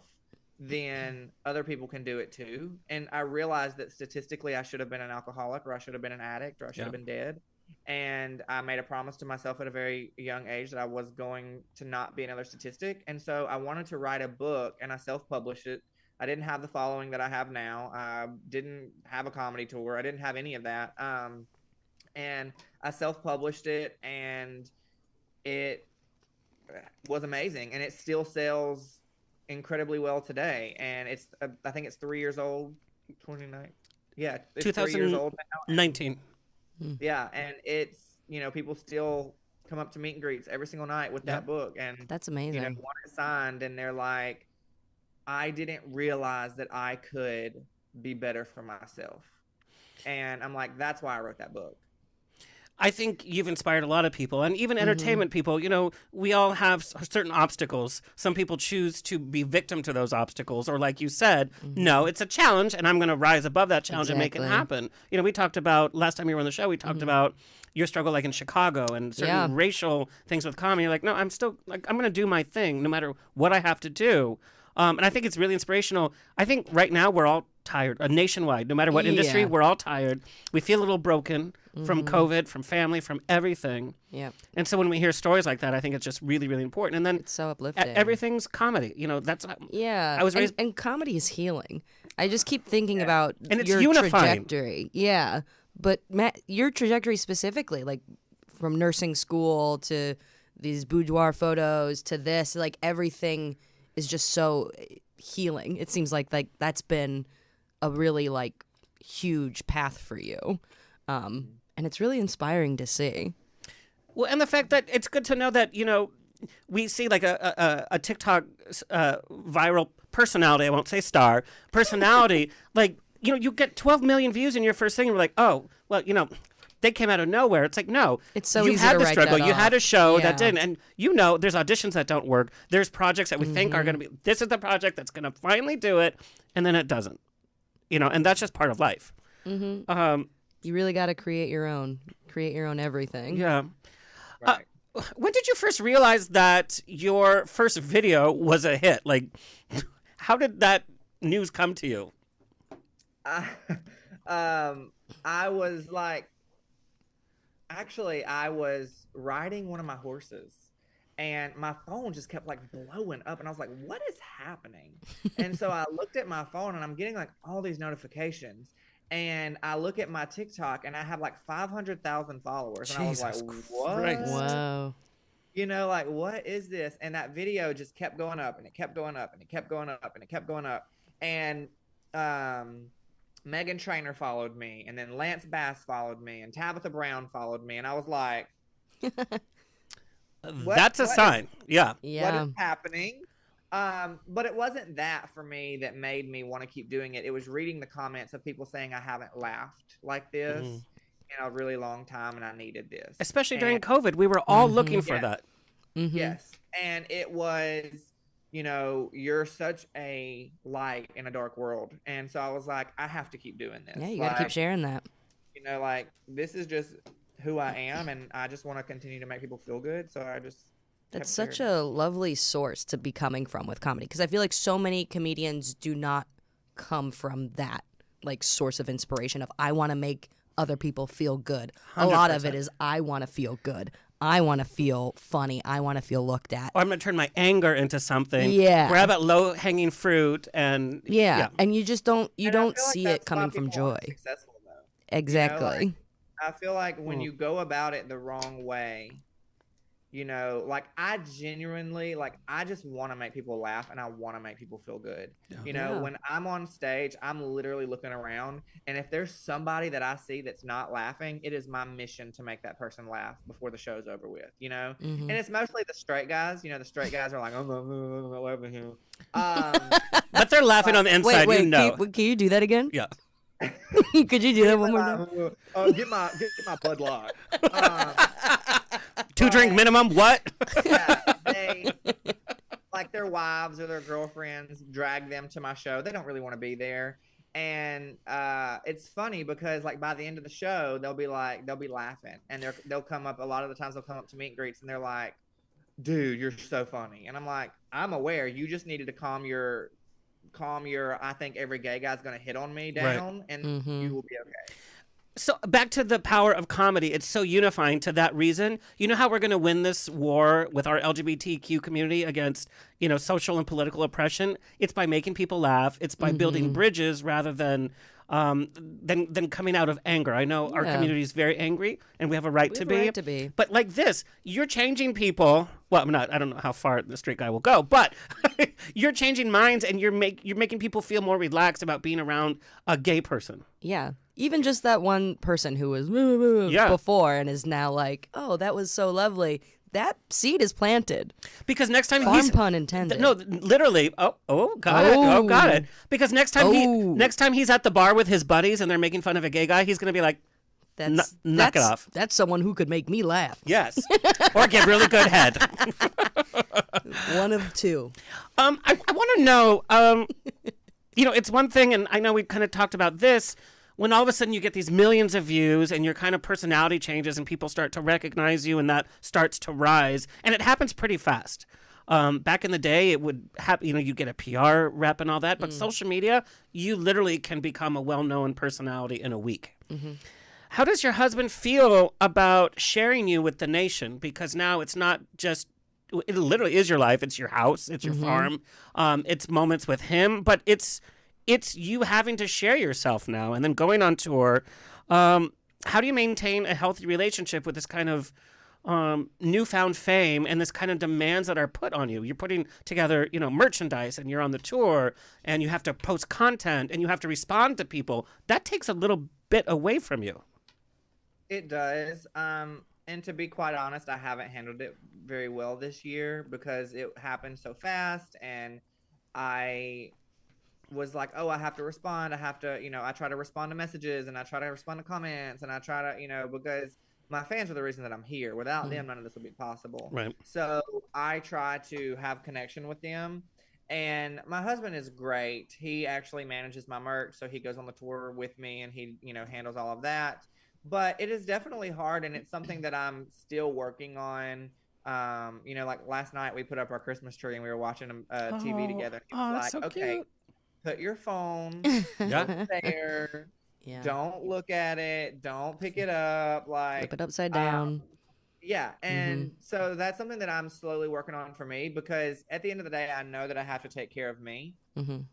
then other people can do it too. And I realized that statistically I should have been an alcoholic, or I should have been an addict, or I should have been dead. And I made a promise to myself at a very young age that I was going to not be another statistic. And so I wanted to write a book, and I self-published it. I didn't have the following that I have now. I didn't have a comedy tour. I didn't have any of that. And I self-published it, and it was amazing. And it still sells incredibly well today. And I think it's 3 years old. 29. Yeah, it's 3 years old now. 19. Yeah, and it's, people still come up to meet and greets every single night with that book. And that's amazing. Want it signed, and they're like, I didn't realize that I could be better for myself. And I'm like, that's why I wrote that book. I think you've inspired a lot of people, and even entertainment people. We all have certain obstacles. Some people choose to be victim to those obstacles, or like you said, no, it's a challenge, and I'm going to rise above that challenge and make it happen. We talked about, last time you were on the show, we talked about your struggle like in Chicago and certain racial things with comedy. You're like, no, I'm still, like, I'm going to do my thing no matter what I have to do. And I think it's really inspirational. I think right now we're all tired. Nationwide, no matter what industry, Yeah. we're all tired. We feel a little broken from COVID, from family, from everything. Yeah. And so when we hear stories like that, I think it's just really, really important. And then It's so uplifting. everything's comedy. That's Yeah. I was raised, and comedy is healing. I just keep thinking about And it's your unifying. trajectory. Yeah. But Matt, your trajectory specifically, like from nursing school to these boudoir photos to this, like everything is just so healing. It seems like that's been a really like huge path for you. And it's really inspiring to see. Well, and the fact that it's good to know that, we see like a TikTok viral personality, I won't say star, personality, like, you get 12 million views in your first thing, and we're like, oh, well, they came out of nowhere. It's like, no. It's so you easy had to the write struggle. that You had a off. show Yeah. that didn't. And there's auditions that don't work. There's projects that we think are going to be, this is the project that's going to finally do it, and then it doesn't. And that's just part of life. Mm-hmm. You really got to create your own everything. Yeah. Right. When did you first realize that your first video was a hit? Like, how did that news come to you? I was like, actually, I was riding one of my horses, and my phone just kept like blowing up, and I was like, what is happening? And so I looked at my phone, and I'm getting like all these notifications, and I look at my TikTok, and I have like 500,000 followers, and Jesus I was like, what? Christ. Wow. Like, what is this? And that video just kept going up, and it kept going up, and it kept going up, and it kept going up. And Megan Trainor followed me, and then Lance Bass followed me, and Tabitha Brown followed me, and I was like, That's a sign. Yeah. Yeah. what is happening? But it wasn't that for me that made me want to keep doing it. It was reading the comments of people saying I haven't laughed like this in a really long time, and I needed this. Especially during And- COVID, we were all looking for Yeah. that. Mm-hmm. Yes. And it was, you're such a light in a dark world. And so I was like, I have to keep doing this. Yeah, you got to keep sharing that. Like, this is just who I am, and I just want to continue to make people feel good. So I just. That's kept such sharing. a lovely source to be coming from with comedy, because I feel like so many comedians do not come from that like source of inspiration of I want to make other people feel good. A lot of it 100%. is I want to feel good. I want to feel funny. I want to feel looked at. Or I'm going to turn my anger into something. Yeah. Grab at low-hanging fruit and... Yeah, and you just don't And I don't feel like see that's it coming why from people aren't joy. successful, though. Exactly. like, I feel like when you go about it the wrong way, like I genuinely, like I just want to make people laugh, and I want to make people feel good. Yeah. When I'm on stage, I'm literally looking around, and if there's somebody that I see that's not laughing, it is my mission to make that person laugh before the show's over with. Mhm. And it's mostly the straight guys. The straight guys are like, I'm not laughing here. But they're laughing on the inside, Wait, can you do that again? Yeah. Could you do that one more time? Get my Bud Light. 2-drink minimum, what? Yeah, they, like their wives or their girlfriends drag them to my show. They don't really want to be there. And it's funny because like by the end of the show, they'll be laughing, and they'll come up, a lot of the times they'll come up to meet and greets, and they're like, dude, you're so funny. And I'm like, I'm aware, you just needed to calm your I think every gay guy's gonna hit on me down, and you will be okay. So back to the power of comedy. It's so unifying to that reason. You know how we're going to win this war with our LGBTQ community against, social and political oppression? It's by making people laugh. It's by building bridges rather than coming out of anger. I know our community is very angry, and we have a right to be. But like this, you're changing people. Well, I don't know how far the straight guy will go, but you're changing minds, and you're making people feel more relaxed about being around a gay person. Yeah. Even just that one person who was before and is now like, oh, that was so lovely. That seed is planted. Because next time Farm pun intended. No, literally. Got it. Oh, got it. Because next time he's at the bar with his buddies and they're making fun of a gay guy, he's gonna be like, knock it off. That's someone who could make me laugh. Yes, or give really good head. One of two. I want to know. It's one thing, and I know we kind of talked about this. When all of a sudden you get these millions of views and your kind of personality changes and people start to recognize you and that starts to rise, and it happens pretty fast. Back in the day, it would have, you get a PR rep and all that, but social media, you literally can become a well-known personality in a week. How does your husband feel about sharing you with the nation? Because now it's not just, it literally is your life. It's your house. It's your farm. It's moments with him, but it's you having to share yourself now and then going on tour. How do you maintain a healthy relationship with this kind of newfound fame and this kind of demands that are put on you? You're putting together, merchandise, and you're on the tour, and you have to post content, and you have to respond to people. That takes a little bit away from you. It does. And to be quite honest, I haven't handled it very well this year because it happened so fast, and I was like, oh, I have to respond. I have to, I try to respond to messages, and I try to respond to comments, and I try to, because my fans are the reason that I'm here. Without them, none of this would be possible. Right. So I try to have connection with them. And my husband is great. He actually manages my merch. So he goes on the tour with me, and he, handles all of that. But it is definitely hard, and it's something that I'm still working on. Like last night we put up our Christmas tree, and we were watching a TV together. He was like, so okay, cute. put your phone Yeah. there. Yeah. Don't look at it. Don't pick it up. Like, Flip it upside down. yeah. And so that's something that I'm slowly working on for me, because at the end of the day, I know that I have to take care of me. And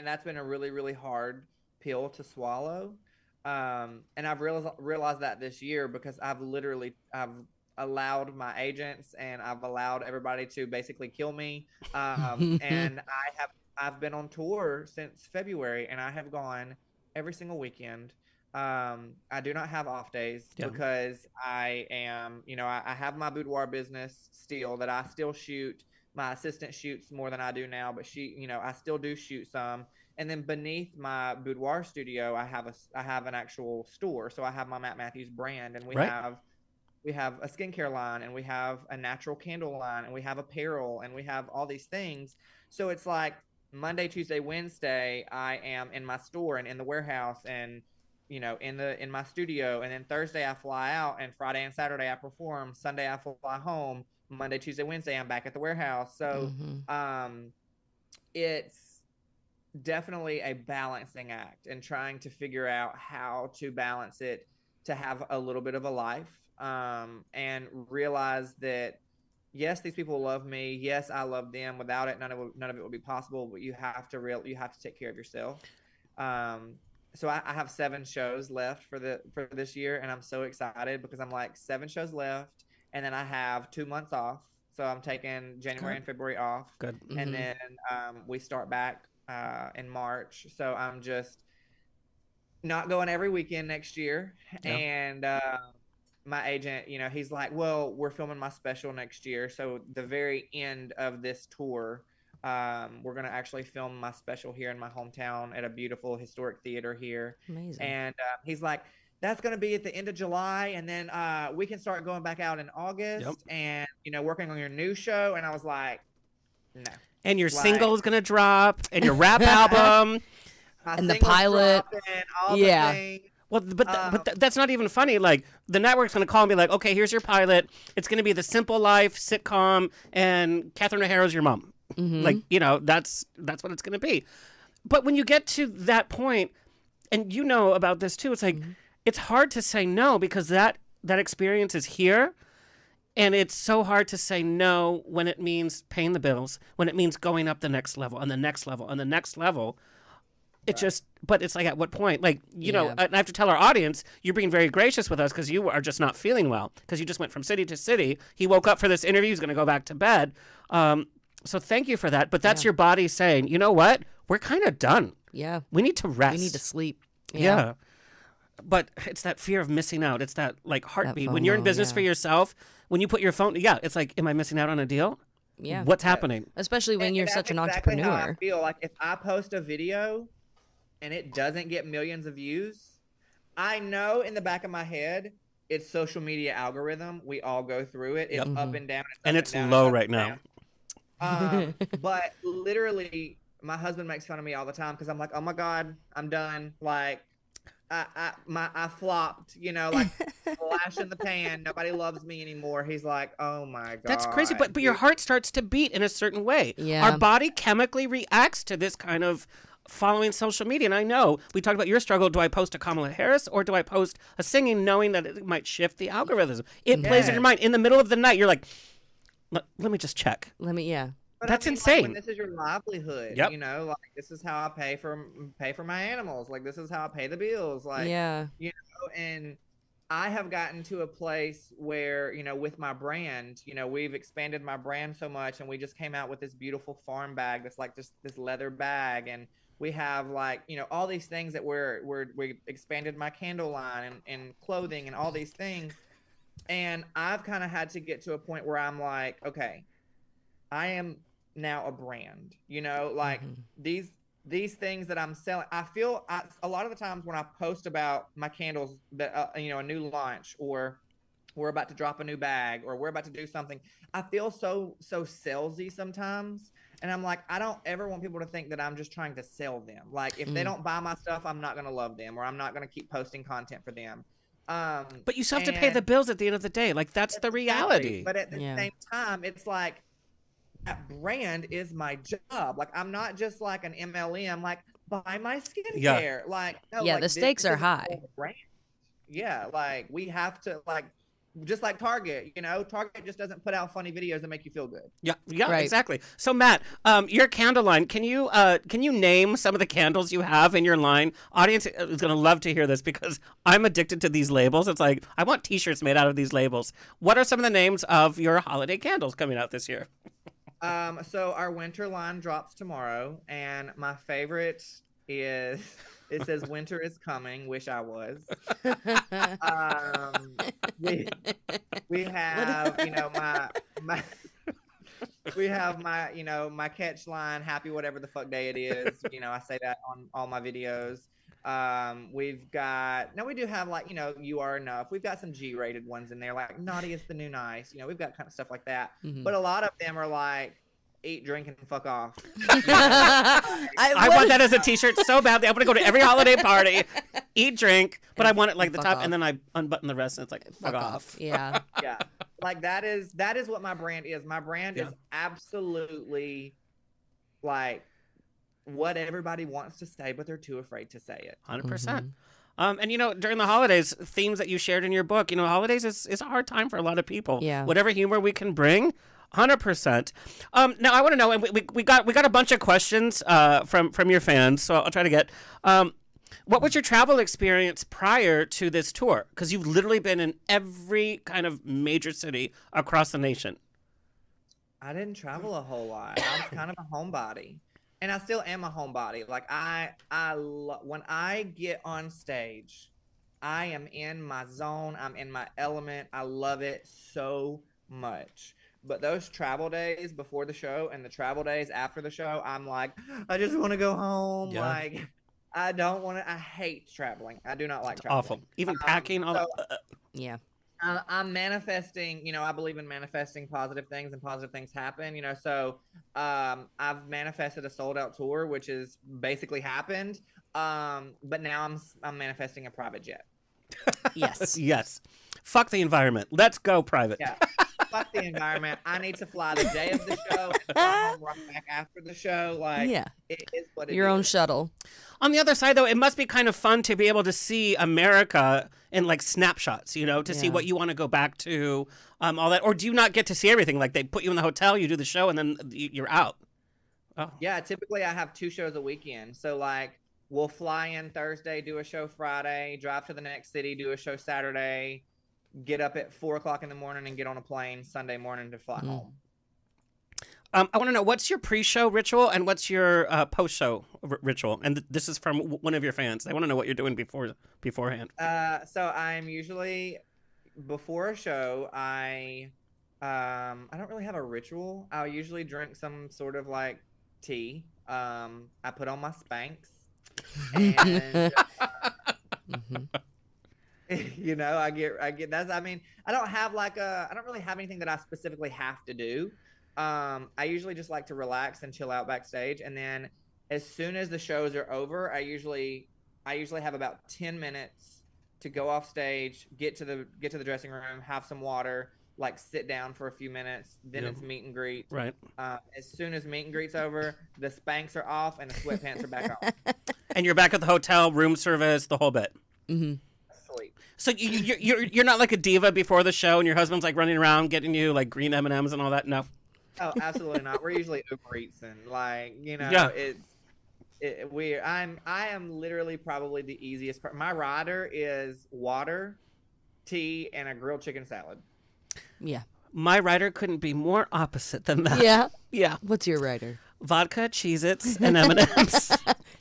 that's been a really, really hard pill to swallow. And I've realized that this year, because I've allowed my agents and I've allowed everybody to basically kill me. And I've been on tour since February, and I have gone every single weekend. I do not have off days because I am, I have my boudoir business still that I still shoot. My assistant shoots more than I do now, but I still do shoot some. And then beneath my boudoir studio, I have an actual store. So I have my Mathews brand, and we have a skincare line, and we have a natural candle line, and we have apparel, and we have all these things. So it's like Monday, Tuesday, Wednesday, I am in my store and in the warehouse, and in my studio, and then Thursday I fly out, and Friday and Saturday I perform. Sunday I fly home. Monday, Tuesday, Wednesday I'm back at the warehouse. So it's definitely a balancing act, and trying to figure out how to balance it to have a little bit of a life, and realize that yes, these people love me. Yes, I love them. Without it, none of it would be possible. But you have to take care of yourself. So I have 7 shows left for this year, and I'm so excited because I'm like 7 shows left, and then I have 2 months off. So I'm taking January and February off. Good. And then we start back in March. So I'm just not going every weekend next year, and my agent, he's like, well, we're filming my special next year. So the very end of this tour, we're going to actually film my special here in my hometown at a beautiful historic theater here. Amazing. And he's like, that's going to be at the end of July. And then we can start going back out in August and, working on your new show. And I was like, no. And your single's going to drop, and your rap album. And the pilot. All the things. Well, but that's not even funny. Like, the network's going to call and be like, okay, here's your pilot. It's going to be the Simple Life sitcom, and Catherine O'Hara's your mom. Like, that's what it's going to be. But when you get to that point, and about this too, it's like, it's hard to say no, because that experience is here. And it's so hard to say no when it means paying the bills, when it means going up the next level and the next level and the next level. But it's like, at what point? Like, and I have to tell our audience, you're being very gracious with us because you are just not feeling well, because you just went from city to city. He woke up for this interview. He's going to go back to bed. So thank you for that. But that's your body saying, you know what? We're kind of done. Yeah. We need to rest. We need to sleep. Yeah. But it's that fear of missing out. It's that like heartbeat. When you're in FOMO, business for yourself, when you put your phone, it's like, am I missing out on a deal? Yeah. What's happening? Especially when you're that's such an exactly entrepreneur. how I feel like if I post a video and it doesn't get millions of views, I know in the back of my head it's social media algorithm. We all go through it. It's up and down. And it's low right now. But literally, my husband makes fun of me all the time because I'm like, oh my God, I'm done. Like, I flopped, like flash in the pan. Nobody loves me anymore. He's like, oh my God. That's crazy, but your heart starts to beat in a certain way. Yeah. Our body chemically reacts to this kind of following social media. And I know we talked about your struggle. Do I post a Kamala Harris or do I post a singing knowing that it might shift the algorithm? It plays in your mind. In the middle of the night, you're like, let me just check. Yeah. But That's I mean, insane. Like, when this is your livelihood, Yep. like this is how I pay for my animals. Like this is how I pay the bills. Like, Yeah. And I have gotten to a place where, with my brand, we've expanded my brand so much, and we just came out with this beautiful farm bag that's like just this leather bag, and we have like, all these things that we expanded my candle line and clothing and all these things, and I've kind of had to get to a point where I'm like, okay, I am now a brand, like these things that I'm selling. I feel a lot of the times when I post about my candles that, a new launch, or we're about to drop a new bag, or we're about to do something, I feel so salesy sometimes. And I'm like, I don't ever want people to think that I'm just trying to sell them. Like if they don't buy my stuff, I'm not going to love them, or I'm not going to keep posting content for them. But you still have to pay the bills at the end of the day. Like that's the reality. But at the same time, it's like, that brand is my job. Like I'm not just like an MLM. Like buy my skincare. Like no, yeah, like, the stakes are high. Brand. Yeah, like we have to just like Target. Target just doesn't put out funny videos that make you feel good. Yeah, Right. exactly. So Matt, your candle line. Can you name some of the candles you have in your line? Audience is gonna love to hear this because I'm addicted to these labels. It's like I want T-shirts made out of these labels. What are some of the names of your holiday candles coming out this year? So our winter line drops tomorrow, and my favorite is it says "Winter is coming." Wish I was. We have my we have my catch line, "Happy whatever the fuck day it is." I say that on all my videos. We do have like, "You are enough." We've got some G-rated ones in there, like "Naughty is the new nice." We've got kind of stuff like that. But a lot of them are like, "Eat, drink, and fuck off." I want that as a T-shirt so badly. I want to go to every holiday party, eat, drink, but I want it like the top, and then I unbutton the rest, and it's like fuck off. Yeah. Yeah, like that is what my brand is. My brand is absolutely like what everybody wants to say, but they're too afraid to say it. 100%. And during the holidays, themes that you shared in your book, holidays is a hard time for a lot of people. Yeah. Whatever humor we can bring, 100%. Now I want to know, and we got a bunch of questions from your fans, so I'll try to get. What was your travel experience prior to this tour? Because you've literally been in every kind of major city across the nation. I didn't travel a whole lot. I was kind of a homebody. And I still am a homebody. Like when I get on stage, I am in my zone. I'm in my element. I love it so much. But those travel days before the show and the travel days after the show, I'm like, I just want to go home. Yeah. Like I don't want to. I hate traveling. I do not like traveling. Awful. Even packing. Yeah. I'm manifesting, I believe in manifesting positive things, and positive things happen, so I've manifested a sold out tour, which has basically happened. But now I'm manifesting a private jet. Yes. Yes. Fuck the environment. Let's go private. Yeah. Fuck the environment. I need to fly the day of the show and fly home right back after the show. Like, Yeah. It is what it Your own is. shuttle. On the other side, though, it must be kind of fun to be able to see America in like snapshots, to see what you want to go back to, all that. Or do you not get to see everything? Like they put you in the hotel, you do the show, and then you're out. Oh. Yeah, typically I have 2 shows a weekend. So like we'll fly in Thursday, do a show Friday, drive to the next city, do a show Saturday, get up at 4:00 in the morning and get on a plane Sunday morning to fly home. I want to know, what's your pre-show ritual and what's your post-show ritual? And this is from one of your fans. They want to know what you're doing beforehand. So I'm usually before a show. I don't really have a ritual. I'll usually drink some sort of like tea. I put on my Spanx, and I get that's. I mean, I don't really have anything that I specifically have to do. I usually just like to relax and chill out backstage, and then as soon as the shows are over, I usually have about 10 minutes to go off stage, get to the dressing room, have some water, like sit down for a few minutes. Then it's meet and greet. Right. As soon as meet and greet's over, the Spanx are off and the sweatpants are back on. And you're back at the hotel, room service, the whole bit. Sleep. So you're not like a diva before the show, and your husband's like running around getting you like green M&Ms and all that. No. Oh, absolutely not. We're usually Uber Eats and like Yeah. I am literally probably the easiest part. My rider is water, tea, and a grilled chicken salad. Yeah. My rider couldn't be more opposite than that. Yeah. Yeah. What's your rider? Vodka, Cheez-Its, and M&Ms.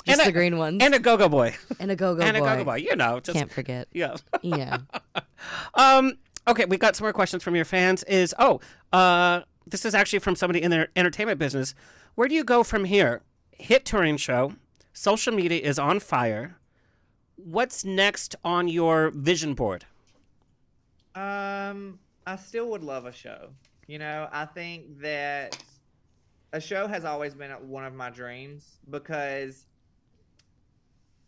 Just the green ones. And a Go-Go Boy. And a go-go And a boy. Go-Go Boy. You know. Just, Can't forget. Yeah. Yeah. Okay, we've got some more questions from your fans. This is actually from somebody in the entertainment business. Where do you go from here? Hit touring show. Social media is on fire. What's next on your vision board? I still would love a show. I think that a show has always been one of my dreams, because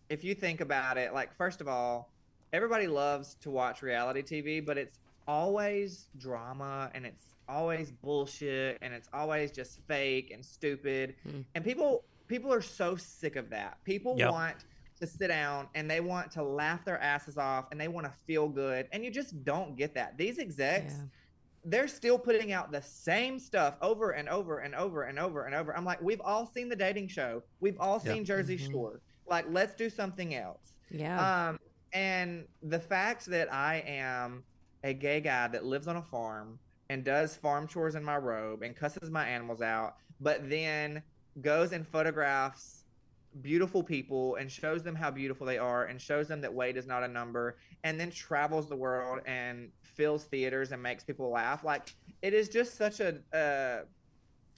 if you think about it, like, first of all, everybody loves to watch reality TV, but it's always drama and it's always bullshit and it's always just fake and stupid. And people are so sick of that. People want to sit down and they want to laugh their asses off and they want to feel good, and you just don't get that. These execs, they're still putting out the same stuff over and over and over and over and over. I'm like, we've all seen The Dating Show. We've all seen Jersey Shore. Like, let's do something else. Yeah. And the fact that I am a gay guy that lives on a farm and does farm chores in my robe and cusses my animals out, but then goes and photographs beautiful people and shows them how beautiful they are and shows them that weight is not a number, and then travels the world and fills theaters and makes people laugh. Like, it is just such a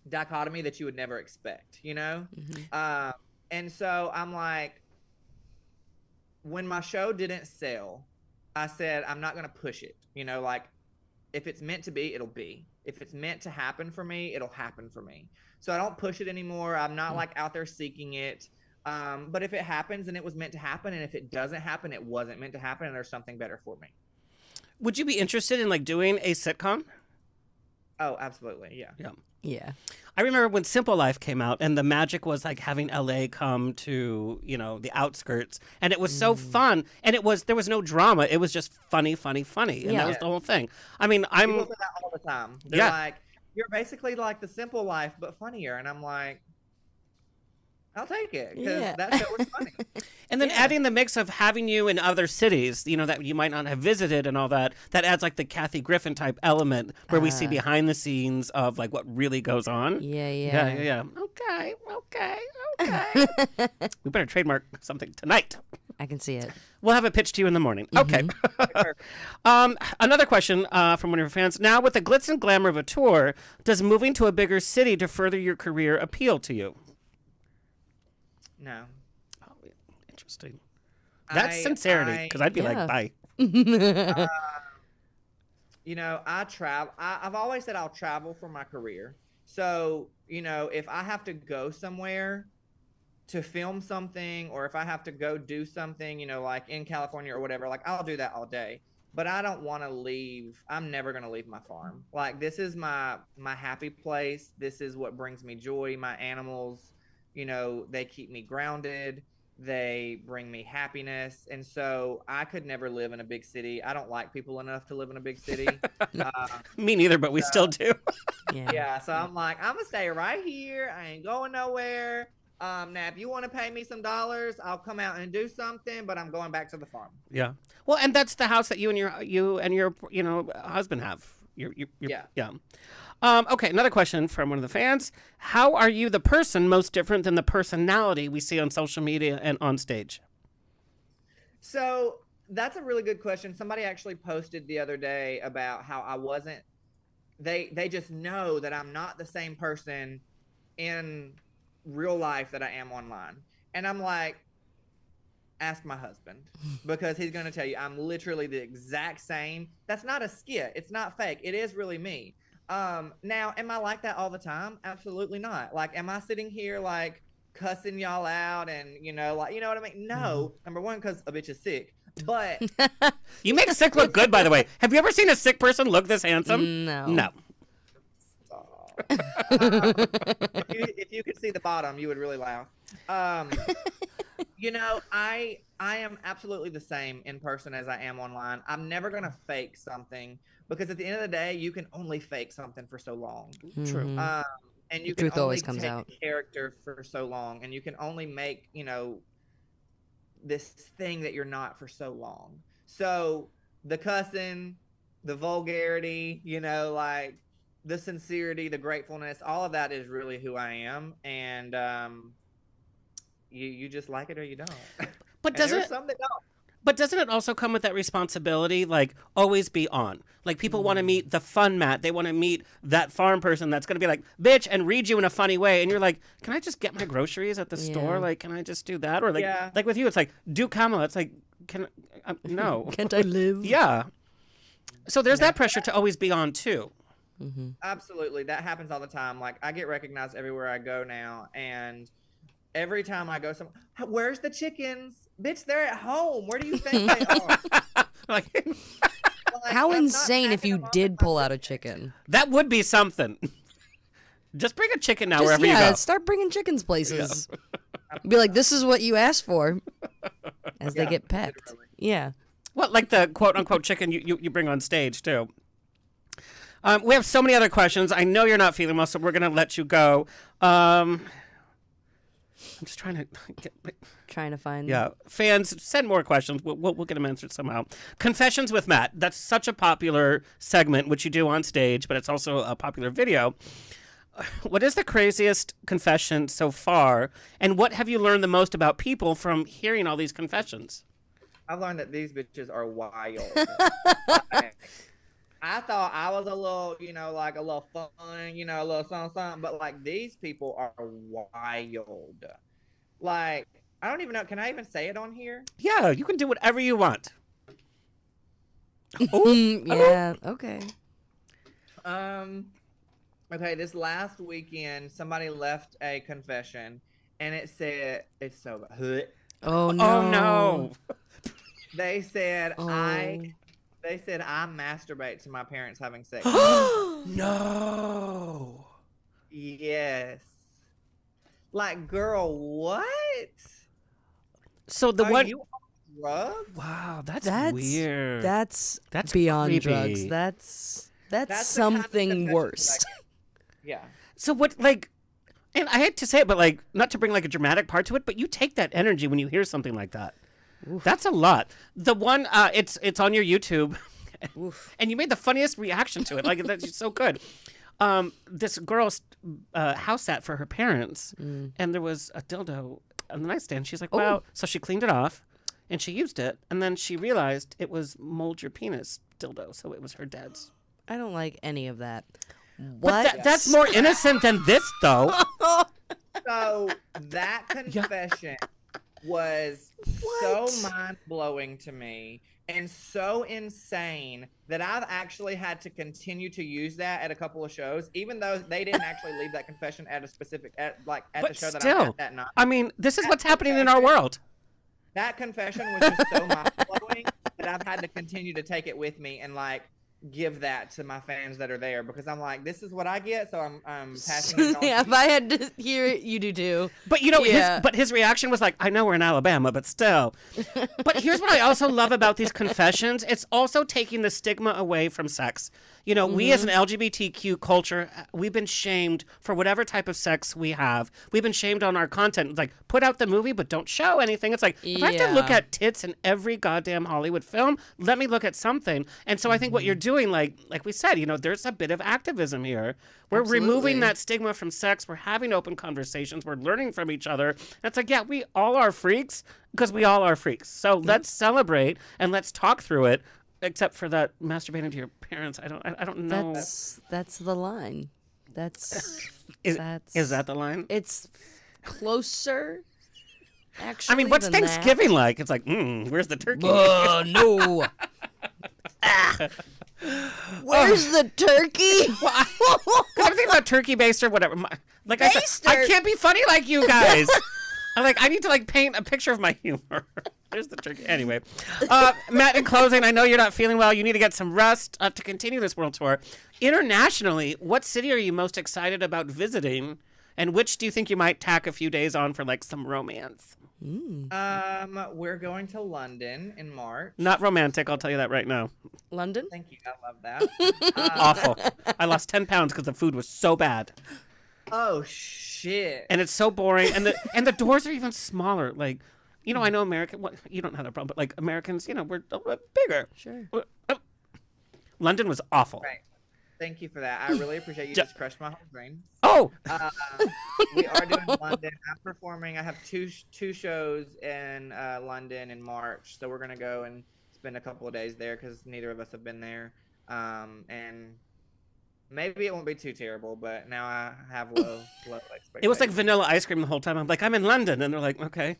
dichotomy that you would never expect, and so I'm like, when my show didn't sell, I said, I'm not going to push it. Like, if it's meant to be, it'll be. If it's meant to happen for me, it'll happen for me. So I don't push it anymore. I'm not like out there seeking it. But if it happens, and it was meant to happen. And if it doesn't happen, it wasn't meant to happen, and there's something better for me. Would you be interested in like doing a sitcom? Oh, absolutely. Yeah. Yeah. Yeah. I remember when Simple Life came out, and the magic was like having LA come to, the outskirts, and it was so fun, and there was no drama. It was just funny, and that was the whole thing. I mean, People say that all the time. They're like, you're basically like The Simple Life, but funnier. And I'm like, I'll take it, because that show was funny. And then adding the mix of having you in other cities, that you might not have visited and all that, that adds like the Kathy Griffin type element where we see behind the scenes of like what really goes on. Yeah. Okay. We better trademark something tonight. I can see it. We'll have it pitched to you in the morning. Okay. Another question from one of your fans. Now, with the glitz and glamour of a tour, does moving to a bigger city to further your career appeal to you? No. Oh, interesting. That's sincerity, because I'd be like, bye. I travel. I've always said I'll travel for my career. So, if I have to go somewhere to film something, or if I have to go do something, like in California or whatever, like, I'll do that all day. But I don't want to leave. I'm never going to leave my farm. Like, this is my happy place. This is what brings me joy. My animals, they keep me grounded. They bring me happiness. And so I could never live in a big city. I don't like people enough to live in a big city. Me neither, but we still do. Yeah. So I'm like, I'm going to stay right here. I ain't going nowhere. Now, if you want to pay me some dollars, I'll come out and do something, but I'm going back to the farm. Yeah. Well, and that's the house that you and your husband have. Yeah. Okay, another question from one of the fans. How are you the person most different than the personality we see on social media and on stage? So that's a really good question. Somebody actually posted the other day about how I wasn't, they just know that I'm not the same person in real life that I am online. And I'm like, ask my husband, because he's going to tell you I'm literally the exact same. That's not a skit. It's not fake. It is really me. Now, am I like that all the time? Absolutely not. Like, am I sitting here like cussing y'all out and, like, you know what I mean? No. Number one, because a bitch is sick. But You make a sick look good, by the way. Have you ever seen a sick person look this handsome? No. No. if you could see the bottom, you would really laugh. I am absolutely the same in person as I am online. I'm never going to fake something because at the end of the day, you can only fake something for so long. True. And you The truth can only always comes take out. a character for so long, and you can only make, this thing that you're not for so long. So the cussing, the vulgarity, like the sincerity, the gratefulness, all of that is really who I am. And you just like it or you don't. But doesn't some that don't. But doesn't it also come with that responsibility, like, always be on? Like, people want to meet the fun Matt. They want to meet that farm person that's going to be like, bitch, and read you in a funny way. And you're like, can I just get my groceries at the store? Like, can I just do that? Or, like with you, it's like, do Kamala. It's like, no. Can't I live? Yeah. So there's that pressure to always be on, too. Absolutely. That happens all the time. Like, I get recognized everywhere I go now. And every time I go somewhere, where's the chickens? Bitch, they're at home. Where do you think they are? Like, How I'm not insane if packing you them off did in my pull out a suitcase. chicken. that would be something. Just bring a chicken now Just, wherever you go. start bringing chickens places. Be like, this is what you asked for as they get pecked. literally. Yeah. What, like the quote-unquote chicken you bring on stage, too. We have so many other questions. I know you're not feeling well, so we're going to let you go. I'm just trying to get... Trying to find. Yeah. Fans, send more questions. We'll get them answered somehow. Confessions with Matt. That's such a popular segment, which you do on stage, but it's also a popular video. What is the craziest confession so far, and what have you learned the most about people from hearing all these confessions? I've learned that these bitches are wild. I thought I was a little, like a little fun, a little something, but like these people are wild. Like, I don't even know. Can I even say it on here? Yeah, you can do whatever you want. Yeah. Okay. Okay, this last weekend, somebody left a confession, and it said, it's so bad. Oh no. Oh, no. They said, Oh. I masturbate to my parents having sex. No. Yes. Like, girl, what? So the Are one... you on drugs? Wow, that's That's weird. That's creepy. beyond drugs. That's That's the kind of something confession worse. that Yeah. So what, like... And I hate to say it, but, like, not to bring, like, a dramatic part to it, but you take that energy when you hear something like that. Oof. That's a lot. The one, it's on your YouTube, and you made the funniest reaction to it. Like, that's so good. This girl's house sat for her parents, and there was a dildo on the nightstand. She's like, wow. So she cleaned it off, and she used it, and then she realized it was mold your penis dildo, so it was her dad's. I don't like any of that. But that's more innocent than this, though. So that confession was so mind-blowing to me and so insane that I've actually had to continue to use that at a couple of shows, even though they didn't actually leave that confession at a specific, the show that I'm at that night. I mean, this is what's happening in our world. That confession was just so mind-blowing that I've had to continue to take it with me and, like, give that to my fans that are there because I'm like, this is what I get, so I'm passing it on. Yeah, if I had to hear it, you do too. But his reaction was like, I know we're in Alabama, but still. But here's what I also love about these confessions. It's also taking the stigma away from sex. We as an LGBTQ culture, we've been shamed for whatever type of sex we have. We've been shamed on our content. It's like, put out the movie, but don't show anything. It's like, if I have to look at tits in every goddamn Hollywood film, let me look at something. And so I think what you're doing, like we said, there's a bit of activism here. We're removing that stigma from sex. We're having open conversations. We're learning from each other. And it's like, yeah, we all are freaks because we all are freaks. So let's celebrate and let's talk through it. Except for that masturbating to your parents, I don't know. That's the line. Is that the line? It's closer. Actually, I mean, what's than Thanksgiving that. like? It's like, where's the turkey? No. Where's the turkey? Because I'm thinking about turkey based or whatever. Like I said, I can't be funny like you guys. I need to paint a picture of my humor. There's the trick. Anyway, Matt, in closing, I know you're not feeling well. You need to get some rest to continue this world tour. Internationally, what city are you most excited about visiting, and which do you think you might tack a few days on for some romance? We're going to London in March. Not romantic, I'll tell you that right now. London? Thank you. I love that. Awful. I lost 10 pounds because the food was so bad. Oh shit. And it's so boring, and the doors are even smaller. I know American. Well, you don't have that problem, but Americans, we're a little bit bigger. Sure. London was awful. Right. Thank you for that. I really appreciate you. Just crushed my whole brain. Oh. We are doing London. I'm performing. I have two shows in London in March, so we're gonna go and spend a couple of days there because neither of us have been there. And maybe it won't be too terrible, but now I have low expectations. It was like vanilla ice cream the whole time. I'm like, I'm in London, and they're like, okay.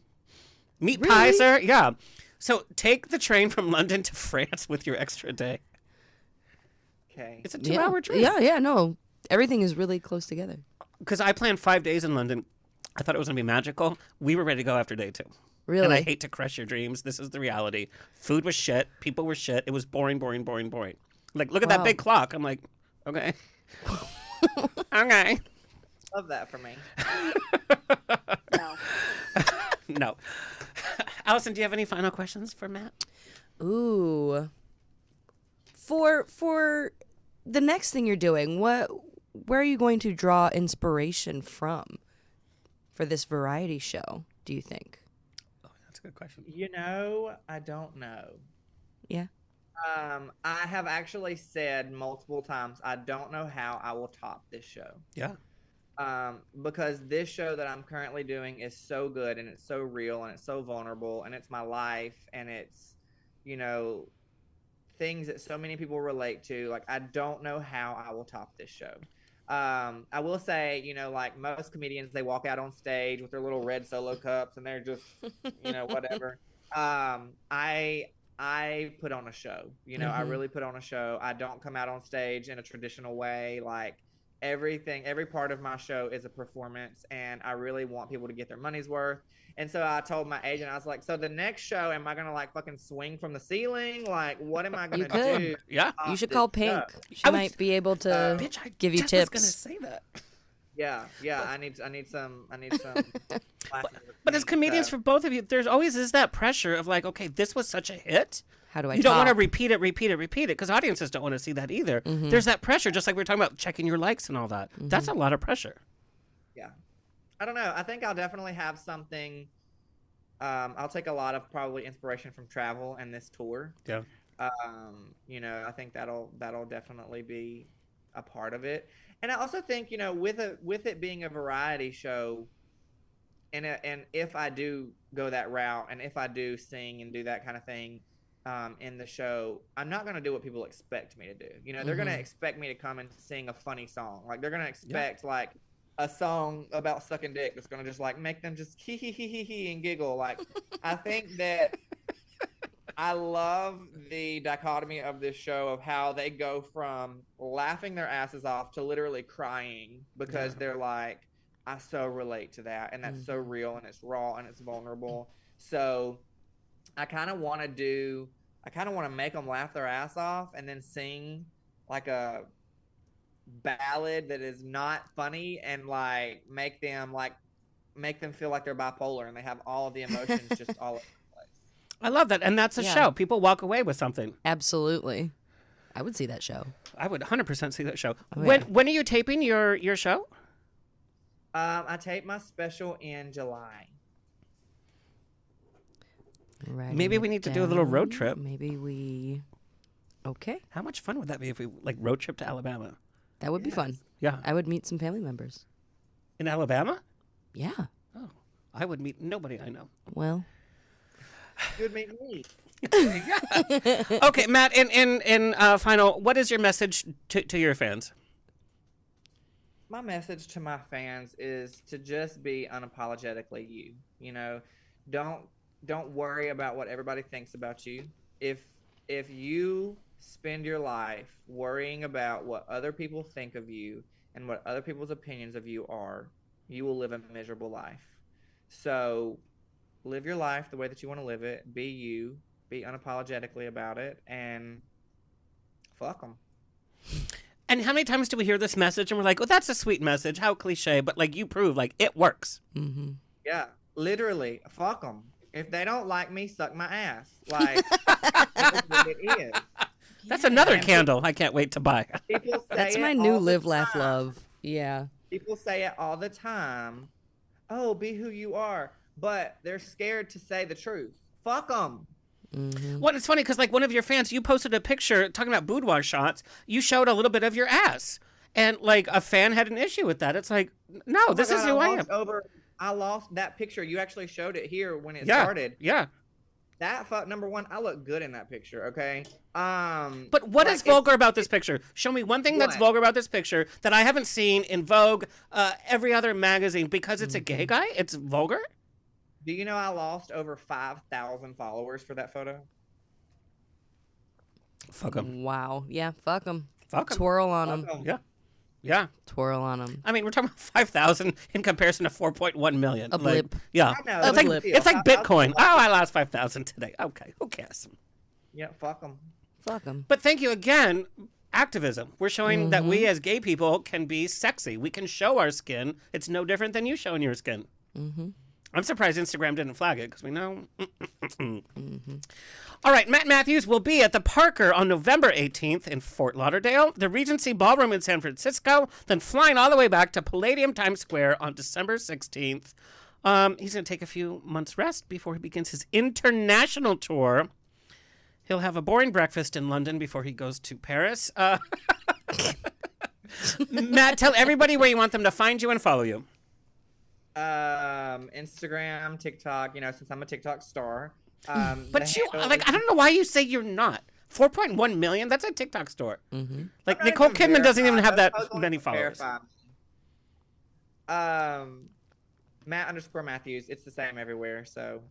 Meat Really? pie, sir? Yeah. So take the train from London to France with your extra day. Okay. It's a 2-hour trip. Yeah, no. Everything is really close together. Because I planned 5 days in London. I thought it was going to be magical. We were ready to go after day 2. Really? And I hate to crush your dreams. This is the reality. Food was shit. People were shit. It was boring. Look at that big clock. I'm like, okay. Okay. Love that for me. No. No. Allison, do you have any final questions for Matt? Ooh. For the next thing you're doing, where are you going to draw inspiration from for this variety show, do you think? Oh, that's a good question. I don't know. Yeah. I have actually said multiple times I don't know how I will top this show. Yeah. Because this show that I'm currently doing is so good and it's so real and it's so vulnerable and it's my life and it's, things that so many people relate to. I don't know how I will top this show. I will say, most comedians, they walk out on stage with their little red Solo cups and they're just, whatever. I put on a show, I really put on a show. I don't come out on stage in a traditional way. Every part of my show is a performance and I really want people to get their money's worth. And so I told my agent, I was like, so the next show, am I going to fucking swing from the ceiling? What am I going to do? Yeah. You should call Pink. Show? She might be able to give you tips. I was going to say that. Yeah. I need some But as comedians, for both of you, there's always is that pressure of okay, this was such a hit. How do I You don't want to top? repeat it, because audiences don't want to see that either. There's that pressure, just like we were talking about checking your likes and all that. That's a lot of pressure. Yeah. I don't know. I think I'll definitely have something. I'll take a lot of probably inspiration from travel and this tour. Yeah. I think that'll definitely be a part of it. And I also think, with it being a variety show, and if I do go that route, and if I do sing and do that kind of thing, in the show, I'm not going to do what people expect me to do. They're going to expect me to come and sing a funny song. They're going to expect a song about sucking dick that's going to just make them just hee hee hee hee hee and giggle. I think that I love the dichotomy of this show of how they go from laughing their asses off to literally crying because they're like, I so relate to that, and that's so real, and it's raw, and it's vulnerable. So I kind of want to make them laugh their ass off and then sing a ballad that is not funny and make them feel like they're bipolar and they have all of the emotions just all over the place. I love that. And that's a show. People walk away with something. Absolutely. I would see that show. I would 100% see that show. Oh, when are you taping your show? I tape my special in July. Writing Maybe we it need to do a little road down. trip. Maybe we. Okay. How much fun would that be if we road trip to Alabama? That would be fun. Yeah. I would meet some family members. In Alabama? Yeah. Oh, I would meet nobody I know. Well. You would meet me. Okay, Matt, in final, what is your message to your fans? My message to my fans is to just be unapologetically you. Don't worry about what everybody thinks about you. If you spend your life worrying about what other people think of you, and what other people's opinions of you are, you will live a miserable life. So live your life the way that you want to live it. Be you. Be unapologetically about it, and fuck them. And how many times do we hear this message and we're like, oh, that's a sweet message. How cliche. But like you prove, like it works. Mm-hmm. Yeah, literally, fuck them. If they don't like me, suck my ass. Like, that's what it is. That's another candle I can't wait to buy. People say That's it my new all the live, laugh, time. love. Yeah. People say it all the time. Oh, be who you are. But they're scared to say the truth. Fuck them. Mm-hmm. Well, it's funny because like one of your fans, you posted a picture talking about boudoir shots. You showed a little bit of your ass. And like a fan had an issue with that. It's like, no, Oh this my is God, who I am. I lost that picture. You actually showed it here when it Yeah. started. Yeah. That fuck, number one, I look good in that picture, okay? But what like, is vulgar about this picture? Show me one thing that's What? vulgar about this picture that I haven't seen in Vogue, every other magazine. Because it's a gay guy, it's vulgar? Do you know I lost over 5,000 followers for that photo? Fuck him. Wow. Yeah, fuck them. Fuck 'em. Twirl on them. Fuck 'em. Yeah. Yeah. Twirl on them. I mean, we're talking about 5,000 in comparison to 4.1 million. A blip. Yeah. I know, It's it's like, a blip. it's like 5,000 Bitcoin. Oh, I lost 5,000 today. Okay. Who cares? Yeah, fuck them. Fuck them. But thank you again. Activism. We're showing that we as gay people can be sexy. We can show our skin. It's no different than you showing your skin. Mm-hmm. I'm surprised Instagram didn't flag it because we know. All right, Matt Mathews will be at the Parker on November 18th in Fort Lauderdale, the Regency Ballroom in San Francisco, then flying all the way back to Palladium Times Square on December 16th. He's going to take a few months' rest before he begins his international tour. He'll have a boring breakfast in London before he goes to Paris. Matt, tell everybody where you want them to find you and follow you. Instagram, TikTok, since I'm a TikTok star. But you, like, I don't know why you say you're not. 4.1 million? That's a TikTok store. Mm-hmm. Like, I'm not Nicole even Kidman doesn't even have verified. that I was many only followers. verified. Matt_Mathews. It's the same everywhere, so.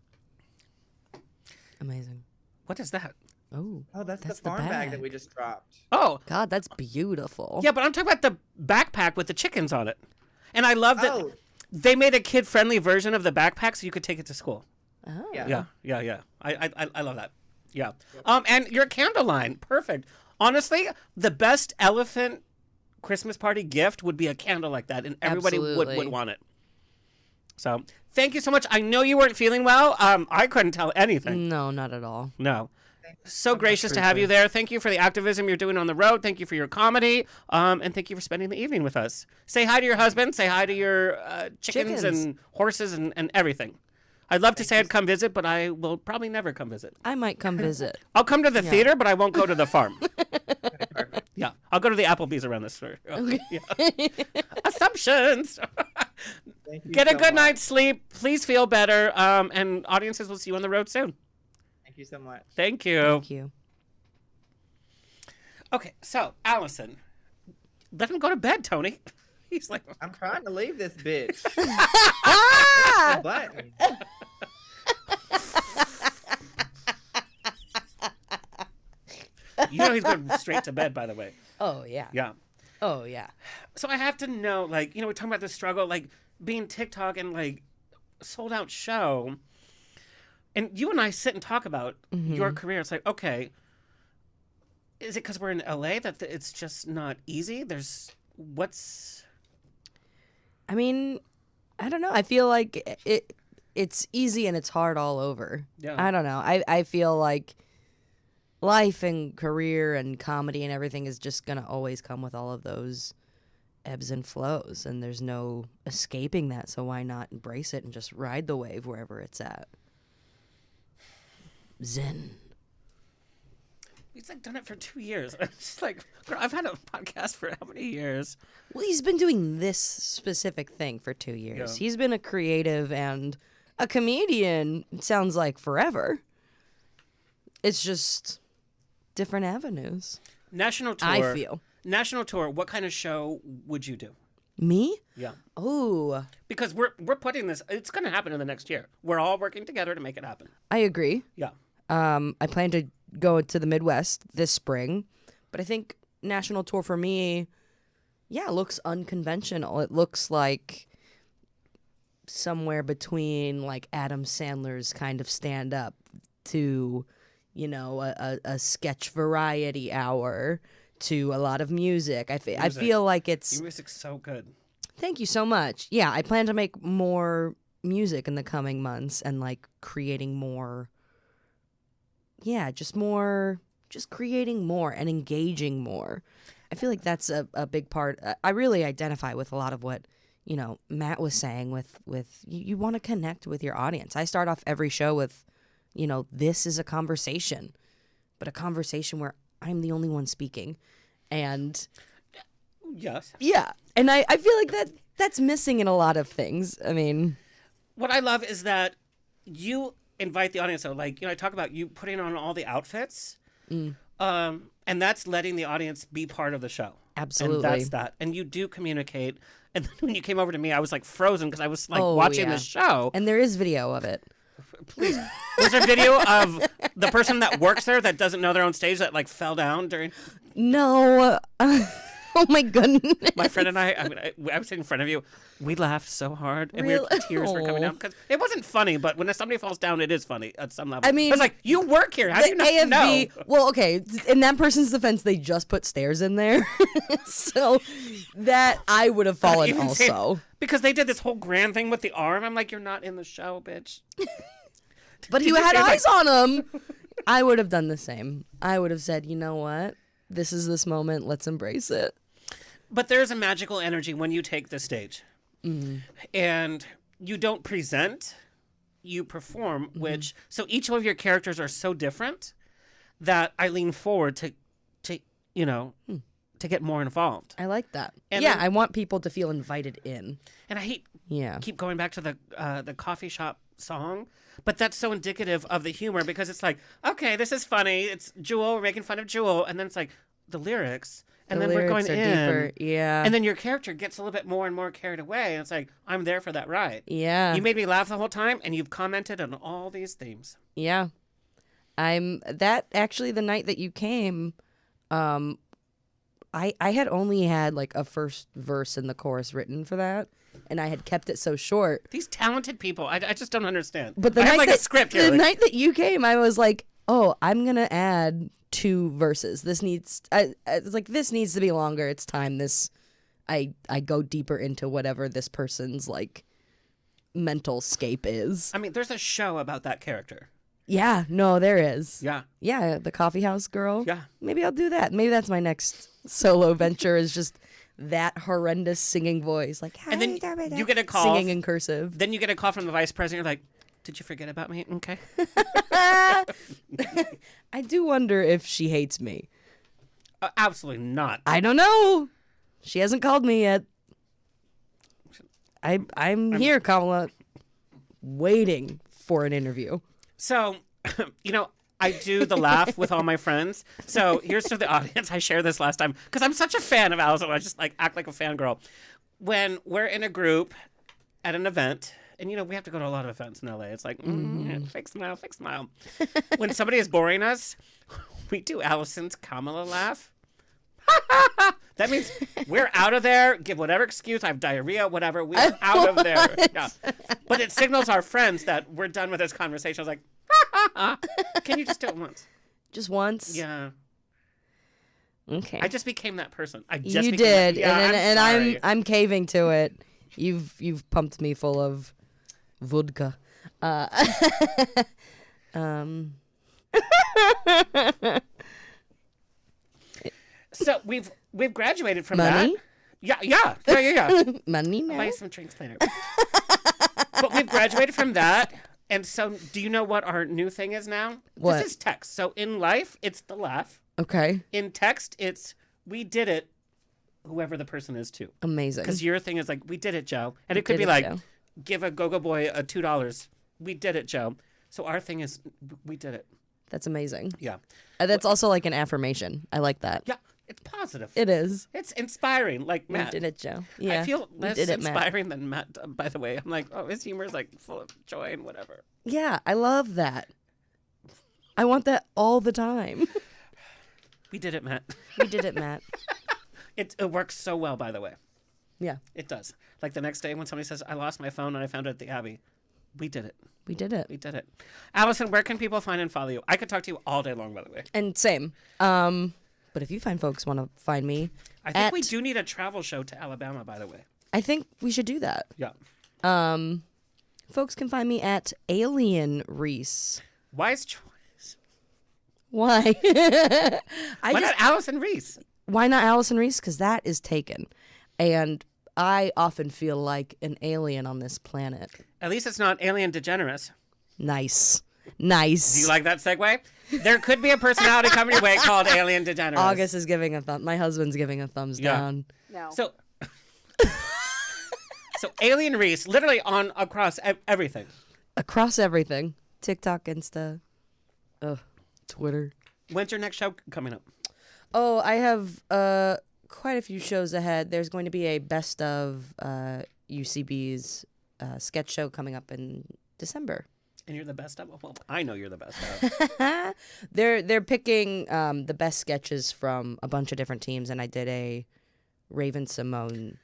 Amazing. What is that? Oh. Oh, that's the That's the farm bag that bag. we just dropped. Oh, God, that's beautiful. yeah, but I'm talking about the backpack with the chickens on it. And I love that Oh, they made a kid-friendly version of the backpack so you could take it to school. Oh. yeah. Yeah. I love that. Yeah. And your candle line, perfect. Honestly, the best elephant Christmas party gift would be a candle like that, and everybody would Absolutely. want it. So, thank you so much. I know you weren't feeling well. I couldn't tell anything. No, not at all. No. So gracious to have you there. Thank you for the activism you're doing on the road. Thank you for your comedy. And thank you for spending the evening with us. Say hi to your husband. Say hi to your chickens and horses and everything. I'd love to say I'd come visit, but I will probably never come visit. I might come visit. I'll come to the theater, but I won't go to the farm. Yeah, I'll go to the Applebee's around this. Okay. Yeah. Assumptions. Thank you Get a so good much. night's sleep. Please feel better. And audiences will see you on the road soon. Thank you so much. Thank you. Thank you. Okay, so Allison, let him go to bed, Tony. He's like, I'm trying to leave this bitch. The button. you know, he's going straight to bed. By the way, Oh, yeah. yeah. Oh, yeah. So I have to know, like, we're talking about the struggle, like being TikTok and like sold out show, and you and I sit and talk about your career. It's like, okay, is it because we're in LA that it's just not easy? I mean, I don't know. I feel like it's easy and it's hard all over. Yeah. I don't know. I feel like life and career and comedy and everything is just going to always come with all of those ebbs and flows, and there's no escaping that, so why not embrace it and just ride the wave wherever it's at? Zen. He's like done it for 2 years. I'm just like, girl, I've had a podcast for how many years? Well, he's been doing this specific thing for 2 years. Yeah. He's been a creative and a comedian, it sounds like, forever. It's just different avenues. National tour. I feel. National tour. What kind of show would you do? Me? Yeah. Oh, Because we're putting this. It's going to happen in the next year. We're all working together to make it happen. I agree. Yeah. I plan to go to the Midwest this spring, but I think national tour for me it looks unconventional. It looks like somewhere between like Adam Sandler's kind of stand up to, you know, a sketch variety hour to a lot of music. I feel like it's... Your music's so good. Thank you so much. Yeah, I plan to make more music in the coming months and like creating more... Yeah, just creating more and engaging more. I feel like that's a big part. I really identify with a lot of what, you know, Matt was saying with you want to connect with your audience. I start off every show with, you know, this is a conversation, but a conversation where I'm the only one speaking. And yes. Yeah. And I feel like that's missing in a lot of things. I mean, what I love is that you invite the audience. So like, you know, I talk about you putting on all the outfits. And that's letting the audience be part of the show. Absolutely. And that's that. And you do communicate. And then when you came over to me, I was like frozen because I was like watching the show. And there is video of it. Please. Was there video of the person that works there that doesn't know their own stage that like fell down during? No. Oh my goodness. My friend and I was sitting in front of you. We laughed so hard, and tears were coming down because it wasn't funny. But when somebody falls down, it is funny at some level. I mean, it's like you work here. How do you not know? Well, okay. In that person's defense, they just put stairs in there, so that I would have fallen also. Because they did this whole grand thing with the arm. I'm like, you're not in the show, bitch. But you had eyes on him. I would have done the same. I would have said, you know what? This moment. Let's embrace it. But there's a magical energy when you take the stage. And you don't present, you perform, which... So each of your characters are so different that I lean forward to you know, to get more involved. I like that. And I want people to feel invited in. And I keep going back to the coffee shop song, but that's so indicative of the humor because it's like, okay, this is funny. It's Jewel, we're making fun of Jewel. And then it's like the lyrics... And then we're going in. Deeper. Yeah. And then your character gets a little bit more and more carried away. And it's like, I'm there for that ride. Yeah. You made me laugh the whole time, and you've commented on all these themes. Yeah. Actually, the night that you came, I had only had like a first verse in the chorus written for that. And I had kept it so short. These talented people, I just don't understand. But the I night have like that, a script the here. night that you came, I was like, oh, I'm going to add 2 verses. This needs to be longer. It's time I go deeper into whatever this person's like mental scape is. I mean, there's a show about that character. Yeah, no, there is. Yeah. Yeah, the coffee house girl. Yeah. Maybe I'll do that. Maybe that's my next solo venture is just that horrendous singing voice. Like, and then you get a call. Singing in cursive. Then you get a call from the vice president. You're like, did you forget about me? Okay. I do wonder if she hates me. Absolutely not. I don't know. She hasn't called me yet. I'm here, Kamala, waiting for an interview. So, you know, I do the laugh with all my friends. So here's to the audience. I shared this last time because I'm such a fan of Allison. I just like act like a fangirl. When we're in a group at an event, and, you know, we have to go to a lot of events in LA. It's like, fake smile, fake smile. When somebody is boring us, we do Allison's Kamala laugh. That means we're out of there. Give whatever excuse. I have diarrhea, whatever. We're out of there. Yeah. But it signals our friends that we're done with this conversation. I was like, can you just do it once? Just once? Yeah. Okay. I just became that person. You did. Yeah, and I'm caving to it. You've pumped me full of vodka. So we've graduated from Money? that. Yeah. Money I'll now? buy you some drinks later. But we've graduated from that. And so do you know what our new thing is now? What? This is text. So in life, it's the laugh. Okay. In text, it's we did it, whoever the person is too. Amazing. Because your thing is like, we did it, Joe. And it could be like, Joe. Give a go-go boy a $2. We did it, Joe. So our thing is, we did it. That's amazing. Yeah. That's also like an affirmation. I like that. Yeah. It's positive. It is. It's inspiring, like Matt. We did it, Joe. Yeah. I feel less Matt. inspiring than Matt, by the way. I'm like, oh, his humor is like full of joy and whatever. Yeah, I love that. I want that all the time. We did it, Matt. We did it, Matt. It works so well, by the way. Yeah. It does. Like the next day when somebody says, I lost my phone and I found it at the Abbey. We did it. We did it. We did it. Allison, where can people find and follow you? I could talk to you all day long, by the way. And same. But if you find folks want to find me, I think we do need a travel show to Alabama, by the way. I think we should do that. Yeah. Folks can find me at Alien Reese. Wise choice. Why? Why not Allison Reese? Why not Allison Reese? Because that is taken. And I often feel like an alien on this planet. At least it's not Alien DeGeneres. Nice. Do you like that segue? There could be a personality coming your way called Alien DeGeneres. August is giving a thumb. My husband's giving a thumbs down. No. So Alien Reese, literally on across everything. Across everything. TikTok, Insta, Twitter. When's your next show coming up? Oh, I have quite a few shows ahead. There's going to be a best of UCB's sketch show coming up in December. And you're the best of? Well, I know you're the best of. They're picking the best sketches from a bunch of different teams, and I did a Raven Simone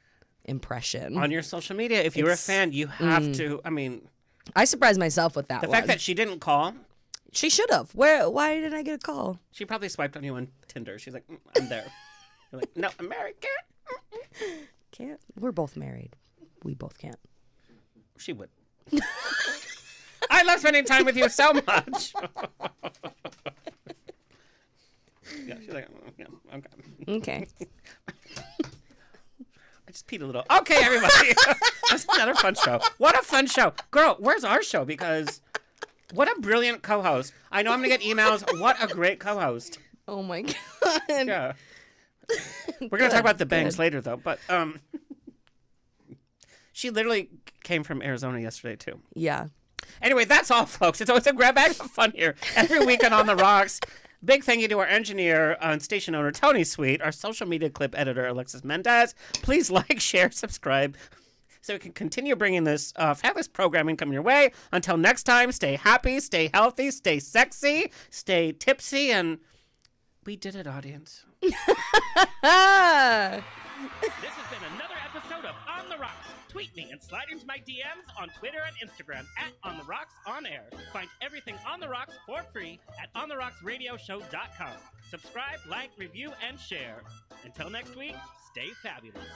impression. On your social media, if you're a fan, you have to, I mean... I surprised myself with that The one. fact that she didn't call... She should have. Why didn't I get a call? She probably swiped on you on Tinder. She's like, I'm there. You're like, no, I'm married. Can't. We're both married. We both can't. She would. I love spending time with you so much. Yeah, she's like, yeah, okay. Okay. I just peed a little. Okay, everybody. That's another fun show. What a fun show. Girl, where's our show? Because what a brilliant co-host. I know I'm going to get emails. What a great co-host. Oh, my God. Yeah. We're going to talk about the bangs later, though. But she literally came from Arizona yesterday, too. Yeah. Anyway, that's all, folks. It's always a grab bag of fun here. Every weekend on The Rocks. Big thank you to our engineer and station owner, Tony Sweet, our social media clip editor, Alexis Mendez. Please like, share, subscribe, so we can continue bringing this fabulous programming coming your way. Until next time, stay happy, stay healthy, stay sexy, stay tipsy, and we did it, audience. This has been another episode of On The Rocks. Tweet me and slide into my DMs on Twitter and Instagram at On The Rocks On Air. Find everything On The Rocks for free at OnTheRocksRadioshow.com. Subscribe, like, review, and share. Until next week, stay fabulous.